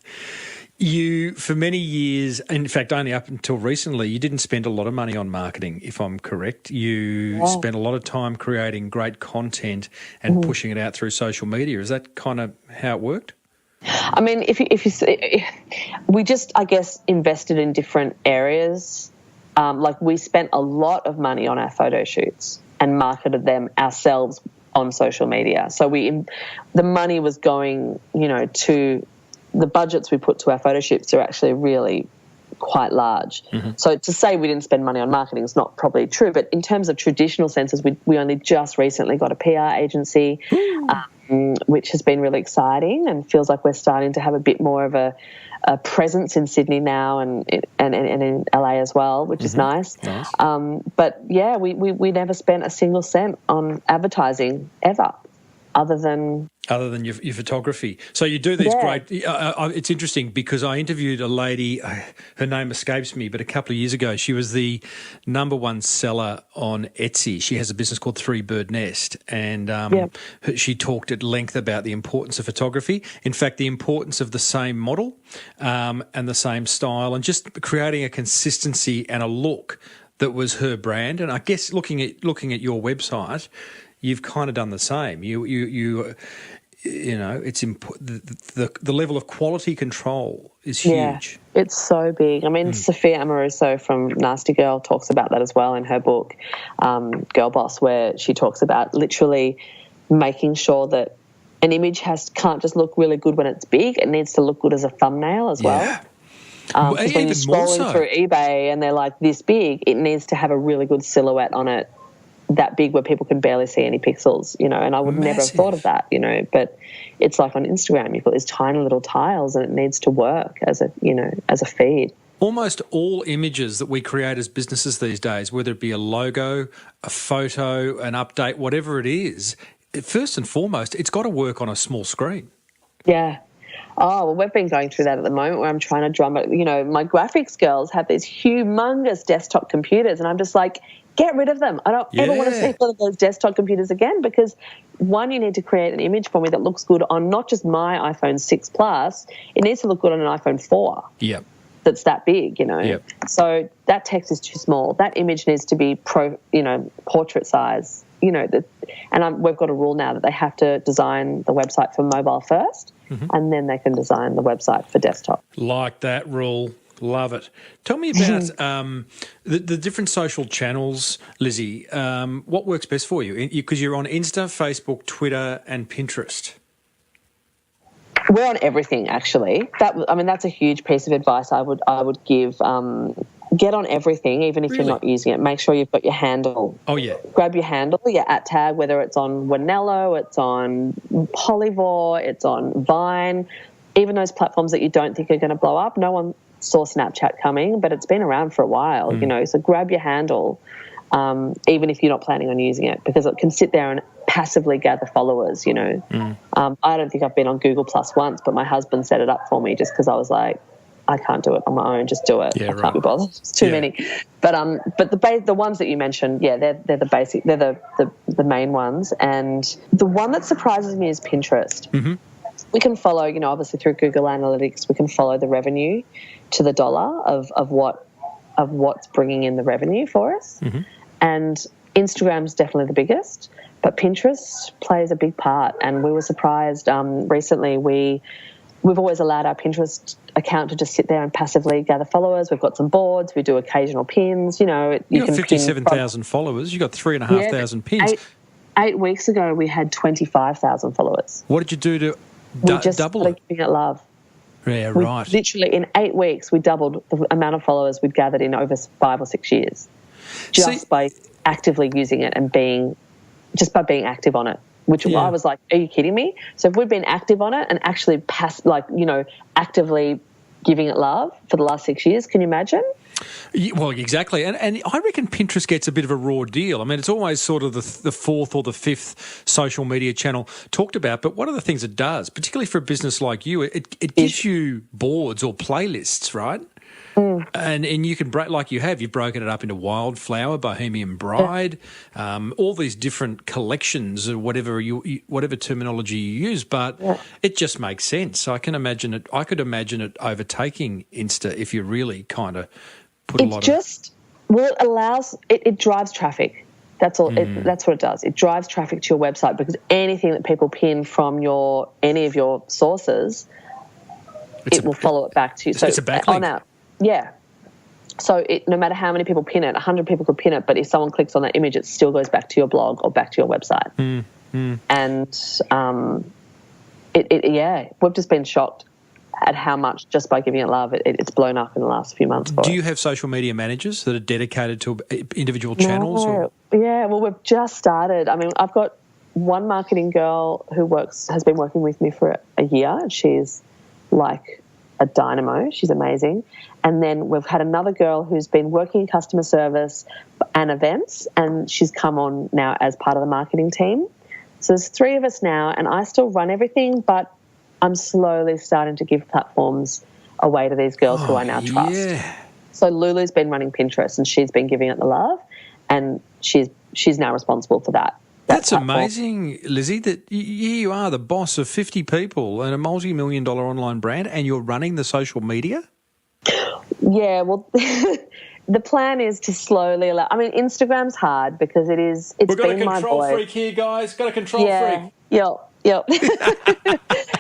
You, for many years, in fact, only up until recently, you didn't spend a lot of money on marketing, if I'm correct. You spent a lot of time creating great content and pushing it out through social media. Is that kind of how it worked? I mean, we just, I guess, invested in different areas. We spent a lot of money on our photo shoots and marketed them ourselves on social media. So the money was going, to the budgets we put to our photo shoots are actually really quite large. So to say we didn't spend money on marketing is not probably true, but in terms of traditional senses, we only just recently got a PR agency, which has been really exciting and feels like we're starting to have a bit more of a presence in Sydney now and in LA as well, which is nice. But yeah, we never spent a single cent on advertising ever, other than your photography. So you do these great... it's interesting because I interviewed a lady, her name escapes me, but a couple of years ago, she was the #1 seller on Etsy. She has a business called Three Bird Nest, and she talked at length about the importance of photography. In fact, the importance of the same model and the same style, and just creating a consistency and a look that was her brand. And I guess looking at your website, you've kind of done the same. You know, it's the level of quality control is huge. Yeah, it's so big. I mean, Sophia Amoruso from Nasty Girl talks about that as well in her book, Girl Boss, where she talks about literally making sure that an image can't just look really good when it's big. It needs to look good as a thumbnail as well. Because when you're scrolling through eBay and they're like this big, it needs to have a really good silhouette on it, that big where people can barely see any pixels, you know, and I would never have thought of that, you know, but it's like on Instagram, you've got these tiny little tiles and it needs to work as a feed. Almost all images that we create as businesses these days, whether it be a logo, a photo, an update, whatever it is, first and foremost, it's got to work on a small screen. Yeah. Oh, well, we've been going through that at the moment where I'm trying to drum it. You know, my graphics girls have these humongous desktop computers and I'm just like, get rid of them. I don't ever want to see one of those desktop computers again because, one, you need to create an image for me that looks good on not just my iPhone 6 Plus, it needs to look good on an iPhone 4. Yep. That's that big, you know. Yep. So that text is too small. That image needs to be portrait size, you know. We've got a rule now that they have to design the website for mobile first and then they can design the website for desktop. Like that rule. Love it. Tell me about the different social channels, Lizzy. What works best for you? Because you're on Insta, Facebook, Twitter and Pinterest. We're on everything, actually. That's a huge piece of advice I would give. Get on everything, even if you're not using it. Make sure you've got your handle. Oh, yeah. Grab your handle, your @tag, whether it's on Wanello, it's on Polyvore, it's on Vine, even those platforms that you don't think are going to blow up. No one saw Snapchat coming, but it's been around for a while, you know, so grab your handle, even if you're not planning on using it, because it can sit there and passively gather followers, you know. I don't think I've been on Google Plus once, but my husband set it up for me just because I was like, I can't do it on my own, just do it. I can't be bothered. It's too many. But the ones that you mentioned, they're the basic, they're the main ones. And the one that surprises me is Pinterest. We can follow, you know, obviously through Google Analytics, we can follow the revenue to the dollar of what's bringing in the revenue for us. And Instagram's definitely the biggest, but Pinterest plays a big part. And we were surprised recently. We've always allowed our Pinterest account to just sit there and passively gather followers. We've got some boards. We do occasional pins. You know, you've got 57,000 followers. You've got 3,500 pins. 8 weeks ago, we had 25,000 followers. What did you do to double it? Giving it love. Yeah, right. Literally, in 8 weeks, we doubled the amount of followers we'd gathered in over 5 or 6 years, just by actively using it and being active on it. Which I was like, are you kidding me? So if we've been active on it and actually actively giving it love for the last 6 years, can you imagine? Well, exactly. And I reckon Pinterest gets a bit of a raw deal. I mean, it's always sort of the fourth or the fifth social media channel talked about. But one of the things it does, particularly for a business like you, it gives you boards or playlists, right? And you can you've broken it up into Wildflower, Bohemian Bride, all these different collections or whatever terminology you use, but it just makes sense. I could imagine it overtaking Insta if you really kind of put it drives traffic. That's all. That's what it does. It drives traffic to your website because anything that people pin from any of your sources, it will follow it back to you. So it's a backlink. Yeah. So no matter how many people pin it, 100 people could pin it, but if someone clicks on that image, it still goes back to your blog or back to your website. And we've just been shocked at how much just by giving it love it's blown up in the last few months. Do you have social media managers that are dedicated to individual channels? No. Yeah, well, we've just started. I mean, I've got one marketing girl who has been working with me for a year, and she's like a dynamo. She's amazing. And then we've had another girl who's been working in customer service and events, and she's come on now as part of the marketing team. So there's 3 of us now, and I still run everything, but I'm slowly starting to give platforms away to these girls who I now trust. Yeah. So Lulu's been running Pinterest, and she's been giving it the love, and she's now responsible for that. That's platform. amazing, Lizzy, that here you are, the boss of 50 people and a multi-million-dollar online brand, and you're running the social media? Yeah, well, the plan is to slowly allow... I mean, Instagram's hard because it's We've got been a my control voice. freak here, guys. Got a control freak. Yep.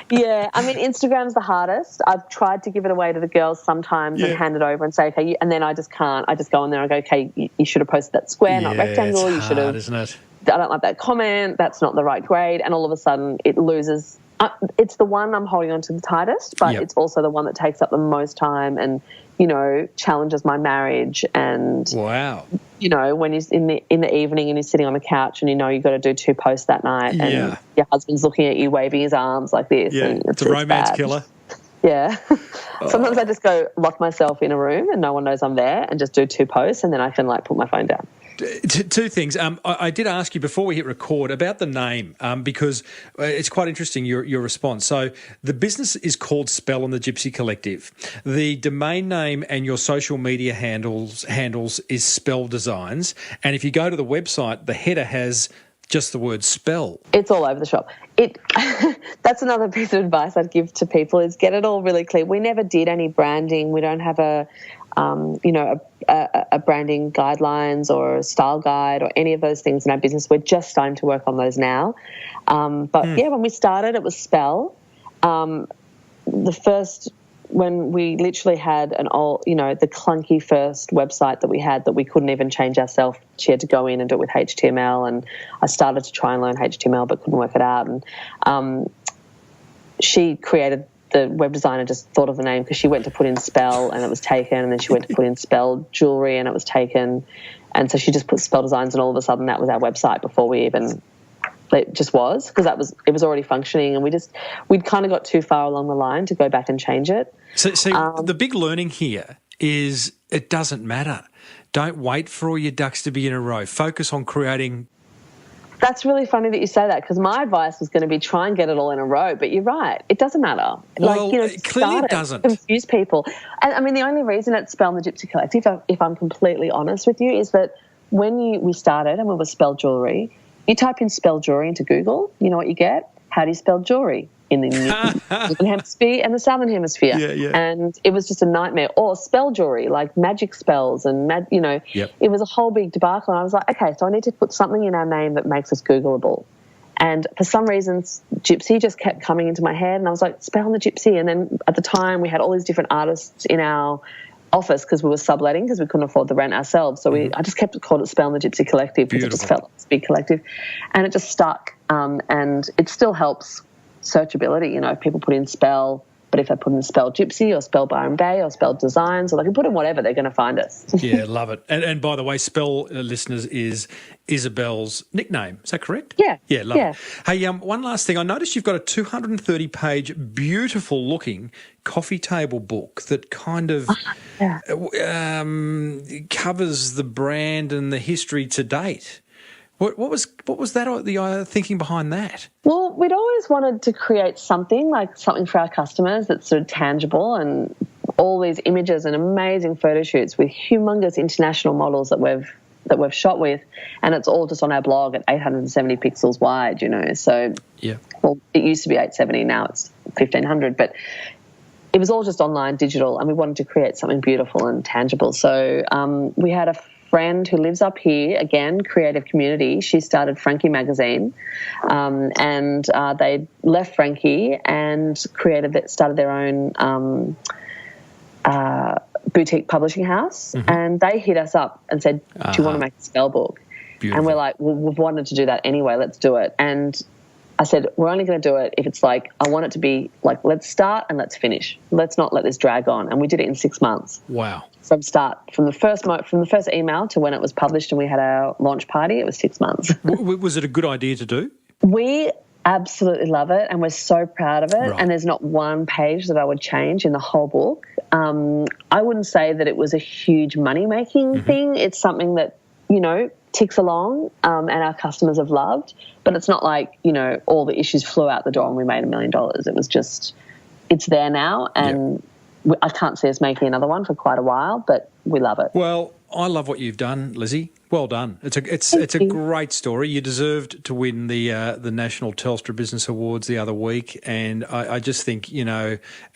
Yeah, I mean, Instagram's the hardest. I've tried to give it away to the girls sometimes and hand it over and say, okay, and then I just can't. I just go in there and go, okay, you should have posted that square, not rectangle. It's you should hard, have... isn't it? I don't like that comment. That's not the right grade. And all of a sudden it loses. It's the one I'm holding on to the tightest, but it's also the one that takes up the most time and, challenges my marriage. And, wow. When you're in the evening and you're sitting on the couch and you've got to do 2 posts that night and your husband's looking at you waving his arms like this. Yeah, And it's a romance bad. killer. Yeah. Sometimes I just go lock myself in a room and no one knows I'm there and just do 2 posts and then I can put my phone down. 2 things. I did ask you before we hit record about the name because it's quite interesting, your response. So the business is called Spell the Gypsy Collective. The domain name and your social media handles is Spell Designs. And if you go to the website, the header has just the word spell. It's all over the shop. That's another piece of advice I'd give to people is get it all really clear. We never did any branding. We don't have a branding guidelines or a style guide or any of those things in our business. We're just starting to work on those now. When we started, it was Spell. When we literally had an old, the clunky first website that we had that we couldn't even change ourselves. She had to go in and do it with HTML, and I started to try and learn HTML but couldn't work it out. And she created the web designer just thought of the name because she went to put in Spell and it was taken, and then she went to put in Spell Jewellery and it was taken, and so she just put Spell Designs, and all of a sudden that was our website before we even... It just was because it was already functioning, and we'd kind of got too far along the line to go back and change it. So the big learning here is it doesn't matter. Don't wait for all your ducks to be in a row. Focus on creating. That's really funny that you say that because my advice was going to be try and get it all in a row, but you're right. It doesn't matter. Well, clearly it doesn't. Confuse people. And I mean, the only reason it's Spell the Gypsy Collective, if I'm completely honest with you, is that when we started and we were Spell Jewellery, you type in Spell Jewellery into Google, you know what you get? How do you spell jewellery in the Northern Hemisphere and the Southern Hemisphere? Yeah. And it was just a nightmare. Or spell jewellery, like magic spells and, It was a whole big debacle. And I was like, okay, so I need to put something in our name that makes us Googleable. And for some reasons, Gypsy just kept coming into my head, and I was like, Spell the Gypsy. And then at the time, we had all these different artists in our office because we were subletting because we couldn't afford the rent ourselves. So I just called it Spell the Gypsy Collective because it just felt like a big collective, and it just stuck. And it still helps searchability. If people put in Spell, but if they put in Spell Gypsy or Spell Byron Bay or Spell Designs, or they can put in whatever, they're going to find us. Yeah, love it. And by the way, Spell, listeners, is Isabella's nickname. Is that correct? Yeah. Yeah, love it. Hey, one last thing. I noticed you've got a 230-page, beautiful-looking coffee table book that kind of covers the brand and the history to date. What was that? The thinking behind that? Well, we'd always wanted to create something for our customers that's sort of tangible, and all these images and amazing photo shoots with humongous international models that we've shot with, and it's all just on our blog at 870 pixels wide. So well, it used to be 870, now it's 1500, but it was all just online, digital, and we wanted to create something beautiful and tangible. So we had a friend who lives up here, again, creative community. She started Frankie magazine, and they left Frankie and started their own boutique publishing house, and they hit us up and said, do you want to make a spell book? Beautiful. And we're like, well, we've wanted to do that anyway, let's do it. And I said, we're only going to do it if it's like, I want it to be like, let's start and let's finish. Let's not let this drag on. And we did it in 6 months. Wow. From the first email to when it was published and we had our launch party, it was 6 months. Was it a good idea to do? We absolutely love it and we're so proud of it. Right. And there's not one page that I would change in the whole book. I wouldn't say that it was a huge money-making thing. It's something that, ticks along and our customers have loved. But it's not like, all the issues flew out the door and we made $1 million. It was just, it's there now and I can't see us making another one for quite a while, but we love it. Well, I love what you've done, Lizzy. Well done. It's a great story. You deserved to win the National Telstra Business Awards the other week, and I just think,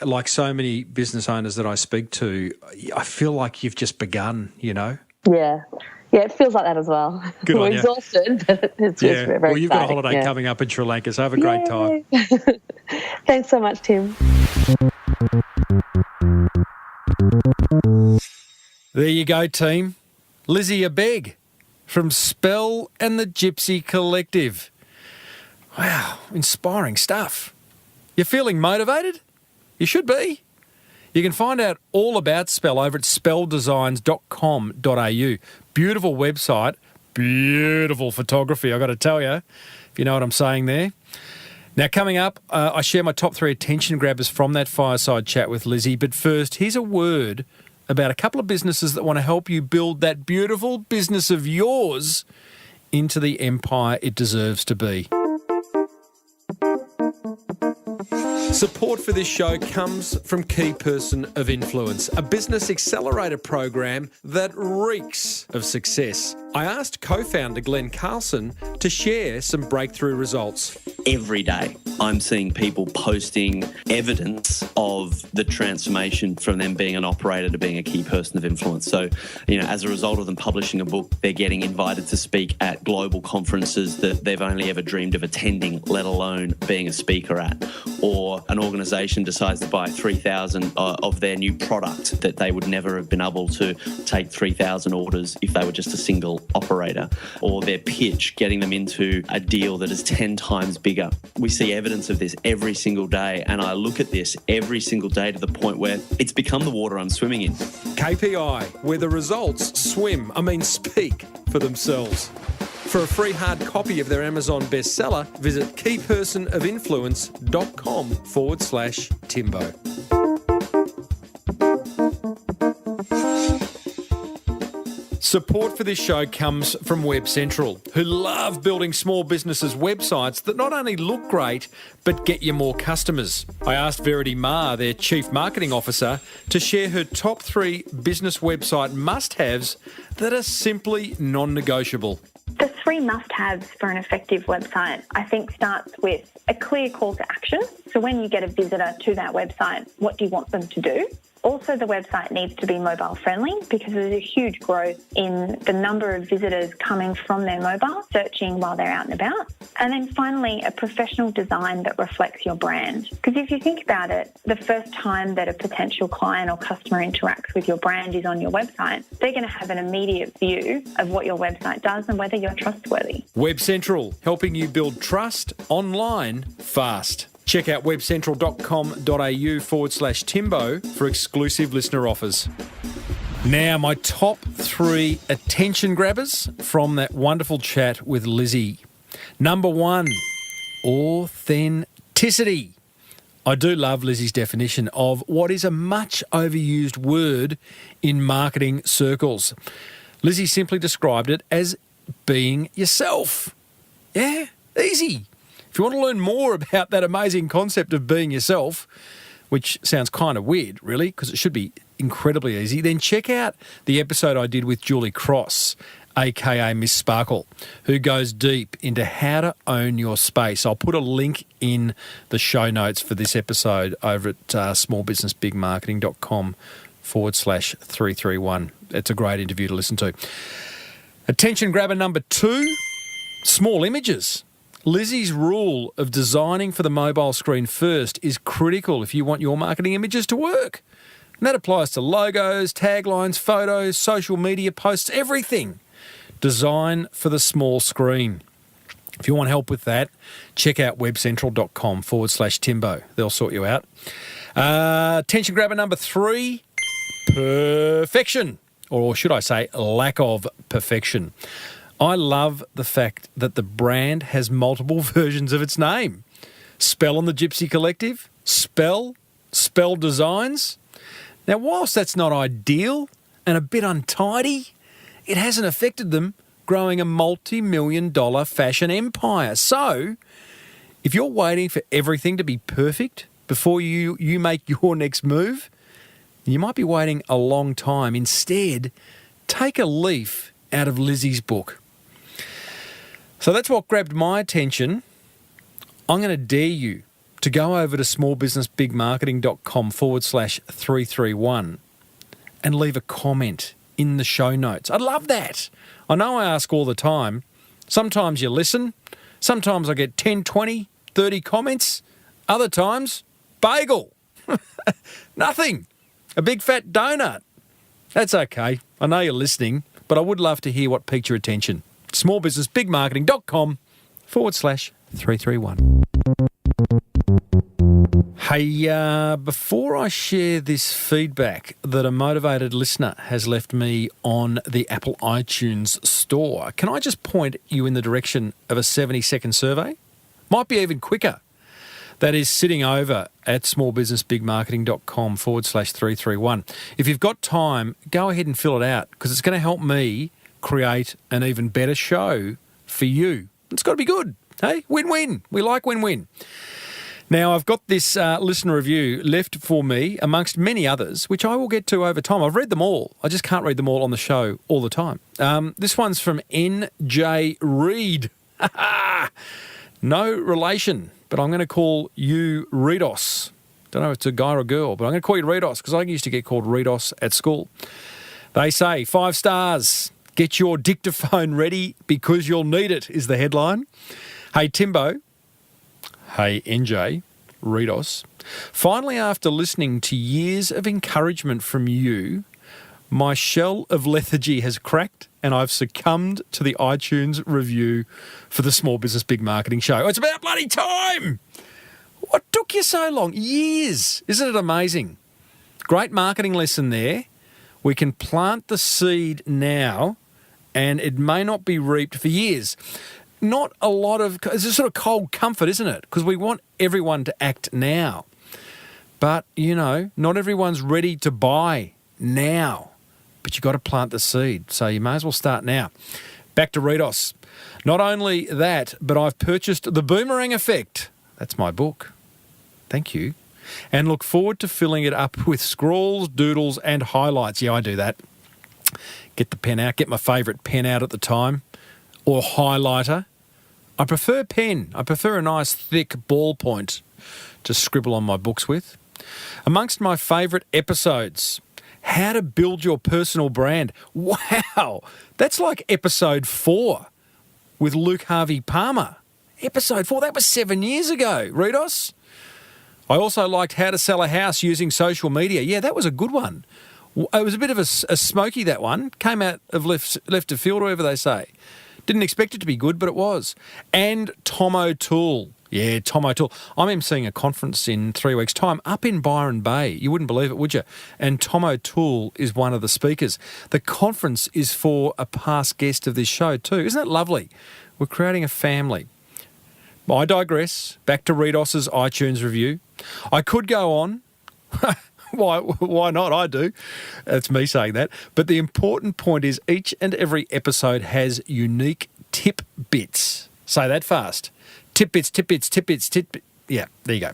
like so many business owners that I speak to, I feel like you've just begun, Yeah, it feels like that as well. Good We're on you. exhausted, but it's just very Well, you've got a exciting. holiday coming up in Sri Lanka, so have a great time. Thanks so much, Tim. There you go, team. Lizzy Abegg from Spell and the Gypsy Collective. Wow, inspiring stuff. You're feeling motivated? You should be. You can find out all about Spell over at spelldesigns.com.au. Beautiful website, beautiful photography, I've got to tell you, if you know what I'm saying there. Now, coming up, I share my top 3 attention grabbers from that fireside chat with Lizzy. But first, here's a word about a couple of businesses that want to help you build that beautiful business of yours into the empire it deserves to be. Support for this show comes from Key Person of Influence, a business accelerator program that reeks of success. I asked co-founder Glenn Carlson to share some breakthrough results. Every day, I'm seeing people posting evidence of the transformation from them being an operator to being a key person of influence. So, as a result of them publishing a book, they're getting invited to speak at global conferences that they've only ever dreamed of attending, let alone being a speaker at. Or an organisation decides to buy 3,000 of their new product that they would never have been able to take 3,000 orders if they were just a single operator. Or their pitch, getting them into a deal that is 10 times bigger. We see evidence of this every single day, and I look at this every single day to the point where it's become the water I'm swimming in. KPI, where the results speak for themselves. For a free hard copy of their Amazon bestseller, visit keypersonofinfluence.com/Timbo. Support for this show comes from Web Central, who love building small businesses' websites that not only look great, but get you more customers. I asked Verity Ma, their Chief Marketing Officer, to share her top 3 business website must-haves that are simply non-negotiable. The 3 must-haves for an effective website, I think, starts with a clear call to action. So when you get a visitor to that website, what do you want them to do? Also, the website needs to be mobile friendly because there's a huge growth in the number of visitors coming from their mobile, searching while they're out and about. And then finally, a professional design that reflects your brand. Because if you think about it, the first time that a potential client or customer interacts with your brand is on your website, they're going to have an immediate view of what your website does and whether you're trustworthy. Web Central, helping you build trust online fast. Check out webcentral.com.au/Timbo for exclusive listener offers. Now, my top 3 attention grabbers from that wonderful chat with Lizzy. Number 1, authenticity. I do love Lizzy's definition of what is a much overused word in marketing circles. Lizzy simply described it as being yourself. Yeah, easy. If you want to learn more about that amazing concept of being yourself, which sounds kind of weird, really, because it should be incredibly easy, then check out the episode I did with Julie Cross, aka Miss Sparkle, who goes deep into how to own your space. I'll put a link in the show notes for this episode over at smallbusinessbigmarketing.com/331. It's a great interview to listen to. Attention grabber number 2, small images. Lizzy's rule of designing for the mobile screen first is critical if you want your marketing images to work. And that applies to logos, taglines, photos, social media posts, everything. Design for the small screen. If you want help with that, check out webcentral.com/Timbo. They'll sort you out. Attention grabber number 3, perfection. Or should I say lack of perfection. I love the fact that the brand has multiple versions of its name. Spell the Gypsy Collective, Spell Designs. Now, whilst that's not ideal and a bit untidy, it hasn't affected them growing a multi-million-dollar fashion empire. So, if you're waiting for everything to be perfect before you make your next move, you might be waiting a long time. Instead, take a leaf out of Lizzy's book. So that's what grabbed my attention. I'm going to dare you to go over to smallbusinessbigmarketing.com/331 and leave a comment in the show notes. I'd love that. I know I ask all the time. Sometimes you listen. Sometimes I get 10, 20, 30 comments. Other times, bagel. Nothing. A big fat donut. That's okay. I know you're listening, but I would love to hear what piqued your attention. smallbusinessbigmarketing.com/331. Hey, before I share this feedback that a motivated listener has left me on the Apple iTunes store, can I just point you in the direction of a 70-second survey? Might be even quicker. That is sitting over at smallbusinessbigmarketing.com/331. If you've got time, go ahead and fill it out because it's going to help me create an even better show for you. It's got to be good. Hey, win-win. We like win-win. Now, I've got this listener review left for me, amongst many others, which I will get to over time. I've read them all. I just can't read them all on the show all the time. This one's from NJ Reid. No relation, but I'm going to call you Reidos. Don't know if it's a guy or a girl, but I'm going to call you Reidos because I used to get called Reidos at school. They say, 5 stars. Get your dictaphone ready because you'll need it, is the headline. Hey, Timbo. Hey, NJ, Reidos. Finally, after listening to years of encouragement from you, my shell of lethargy has cracked and I've succumbed to the iTunes review for the Small Business Big Marketing Show. It's about bloody time! What took you so long? Years! Isn't it amazing? Great marketing lesson there. We can plant the seed now and it may not be reaped for years. Not a lot of... It's a sort of cold comfort, isn't it? Because we want everyone to act now. But, you know, not everyone's ready to buy now. But you've got to plant the seed. So you may as well start now. Back to Reidos. Not only that, but I've purchased The Boomerang Effect. That's my book. Thank you. And look forward to filling it up with scrawls, doodles, and highlights. Yeah, I do that. Get the pen out. Get my favourite pen out at the time. Or highlighter. I prefer pen. I prefer a nice thick ballpoint to scribble on my books with. Amongst my favourite episodes, how to build your personal brand. Wow, that's like episode 4 with Luke Harvey Palmer. Episode 4, that was 7 years ago, Reidos. I also liked how to sell a house using social media. Yeah, that was a good one. It was a bit of a smoky, that one. Came out of left of field, whatever they say. Didn't expect it to be good, but it was. And Tom O'Toole. Yeah, Tom O'Toole. I'm emceeing a conference in 3 weeks' time up in Byron Bay. You wouldn't believe it, would you? And Tom O'Toole is one of the speakers. The conference is for a past guest of this show too. Isn't it lovely? We're creating a family. I digress. Back to Reidos's iTunes review. I could go on. Why not? I do. That's me saying that. But the important point is each and every episode has unique tip bits. Say that fast. Tip bits. Yeah, there you go.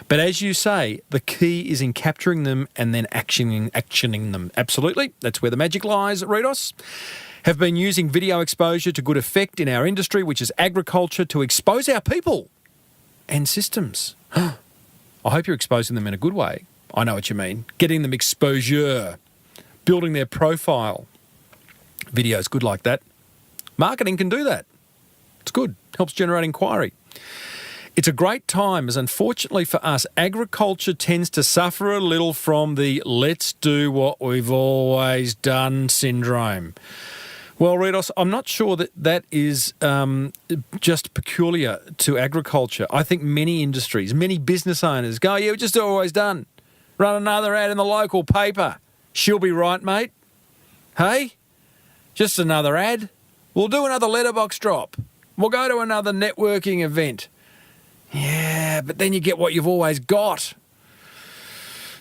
But as you say, the key is in capturing them and then actioning them. Absolutely. That's where the magic lies, Reidos. Have been using video exposure to good effect in our industry, which is agriculture, to expose our people and systems. I hope you're exposing them in a good way. I know what you mean. Getting them exposure, building their profile. Video's good like that. Marketing can do that. It's good. Helps generate inquiry. It's a great time as unfortunately for us, agriculture tends to suffer a little from the let's do what we've always done syndrome. Well, Reidos, I'm not sure that is just peculiar to agriculture. I think many industries, many business owners go, yeah, we're just always done. Run another ad in the local paper. She'll be right, mate. Hey? Just another ad. We'll do another letterbox drop. We'll go to another networking event. Yeah, but then you get what you've always got.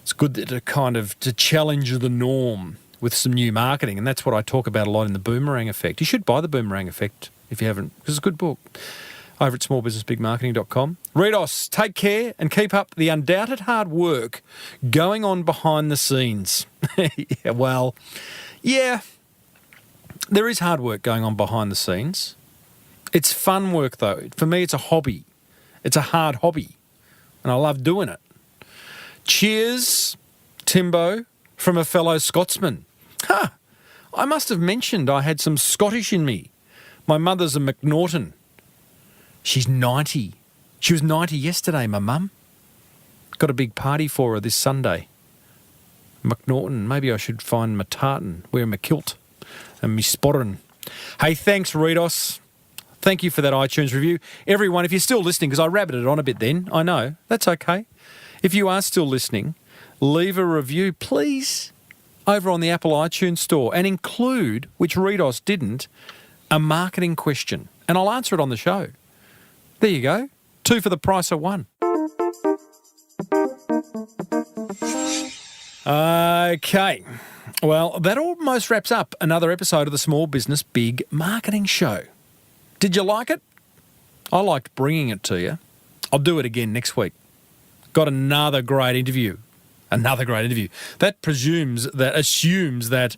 It's good to challenge the norm with some new marketing, and that's what I talk about a lot in the Boomerang Effect. You should buy the Boomerang Effect if you haven't, because it's a good book. Over at smallbusinessbigmarketing.com. Reidos, take care and keep up the undoubted hard work going on behind the scenes. Yeah, there is hard work going on behind the scenes. It's fun work, though. For me, it's a hobby. It's a hard hobby, and I love doing it. Cheers, Timbo, from a fellow Scotsman. I must have mentioned I had some Scottish in me. My mother's a McNaughton. She's 90. She was 90 yesterday, my mum. Got a big party for her this Sunday. McNaughton. Maybe I should find my tartan, wear my kilt and me sporran. Hey, thanks, Reidos. Thank you for that iTunes review. Everyone, if you're still listening, because I rabbited on a bit then, I know, that's okay. If you are still listening, leave a review, please, over on the Apple iTunes store, and include, which Reidos didn't, a marketing question, and I'll answer it on the show. There you go. 2 for the price of 1. Okay. Well, that almost wraps up another episode of the Small Business Big Marketing Show. Did you like it? I liked bringing it to you. I'll do it again next week. Got another great interview. That assumes that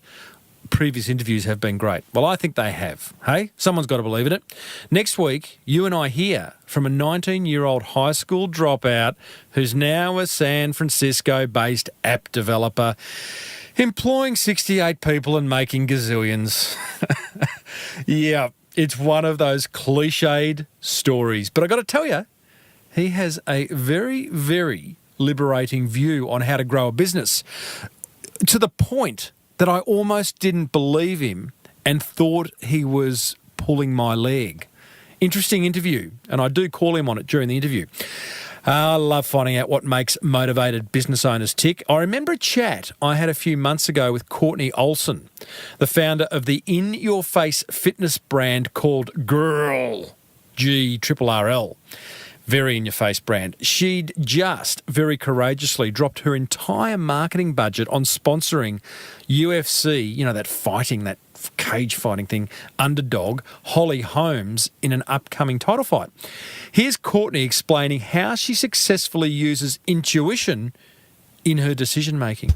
previous interviews have been great. Well, I think they have. Hey, someone's got to believe in it. Next week, you and I hear from a 19-year-old high school dropout who's now a San Francisco-based app developer, employing 68 people and making gazillions. Yeah, it's one of those cliched stories. But I got to tell you, he has a very, very liberating view on how to grow a business, to the point that I almost didn't believe him and thought he was pulling my leg. Interesting interview, and I do call him on it during the interview. I love finding out what makes motivated business owners tick. I remember a chat I had a few months ago with Courtney Olson, the founder of the in-your-face fitness brand called Girl, GRRL. Very in-your-face brand. She'd just very courageously dropped her entire marketing budget on sponsoring UFC, that fighting, that cage fighting thing, underdog, Holly Holmes, in an upcoming title fight. Here's Courtney explaining how she successfully uses intuition in her decision-making.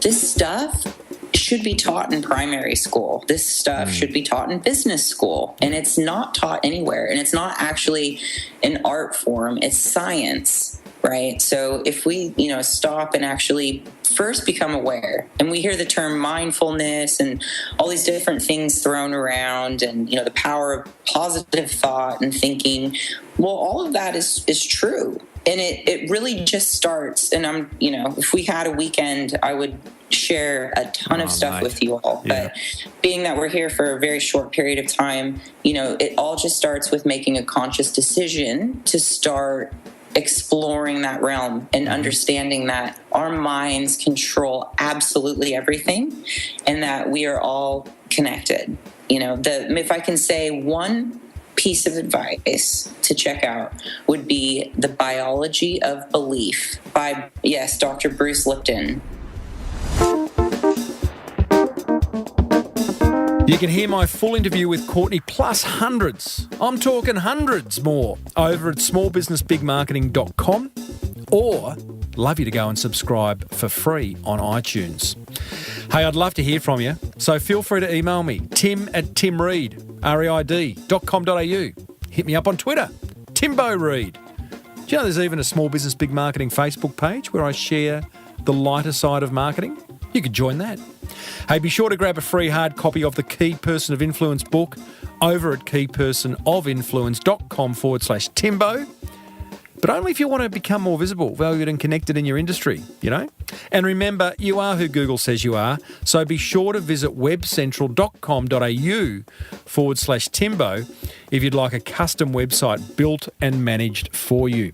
This stuff should be taught in primary school. This stuff should be taught in business school. And it's not taught anywhere. And it's not actually an art form. It's science, right? So if we, stop and actually first become aware, and we hear the term mindfulness and all these different things thrown around, and, the power of positive thought and thinking, well, all of that is true. And it really just starts. And if we had a weekend, I would share a ton of stuff with you all. Yeah. But being that we're here for a very short period of time, it all just starts with making a conscious decision to start exploring that realm and understanding that our minds control absolutely everything, and that we are all connected. If I can say one piece of advice to check out would be The Biology of Belief by, Dr. Bruce Lipton. You can hear my full interview with Courtney plus hundreds. I'm talking hundreds more over at smallbusinessbigmarketing.com, or love you to go and subscribe for free on iTunes. Hey, I'd love to hear from you, so feel free to email me, tim@timreid.com.au. Hit me up on Twitter, Timbo Reid. Do you know there's even a Small Business Big Marketing Facebook page where I share the lighter side of marketing? You could join that. Hey, be sure to grab a free hard copy of the Key Person of Influence book over at keypersonofinfluence.com/Timbo. but only if you want to become more visible, valued and connected in your industry, you know? And remember, you are who Google says you are, so be sure to visit webcentral.com.au/Timbo if you'd like a custom website built and managed for you.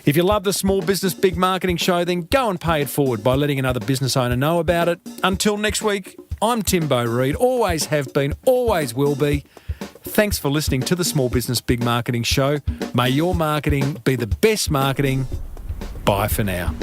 If you love the Small Business Big Marketing Show, then go and pay it forward by letting another business owner know about it. Until next week, I'm Timbo Reid, always have been, always will be. Thanks for listening to the Small Business Big Marketing Show. May your marketing be the best marketing. Bye for now.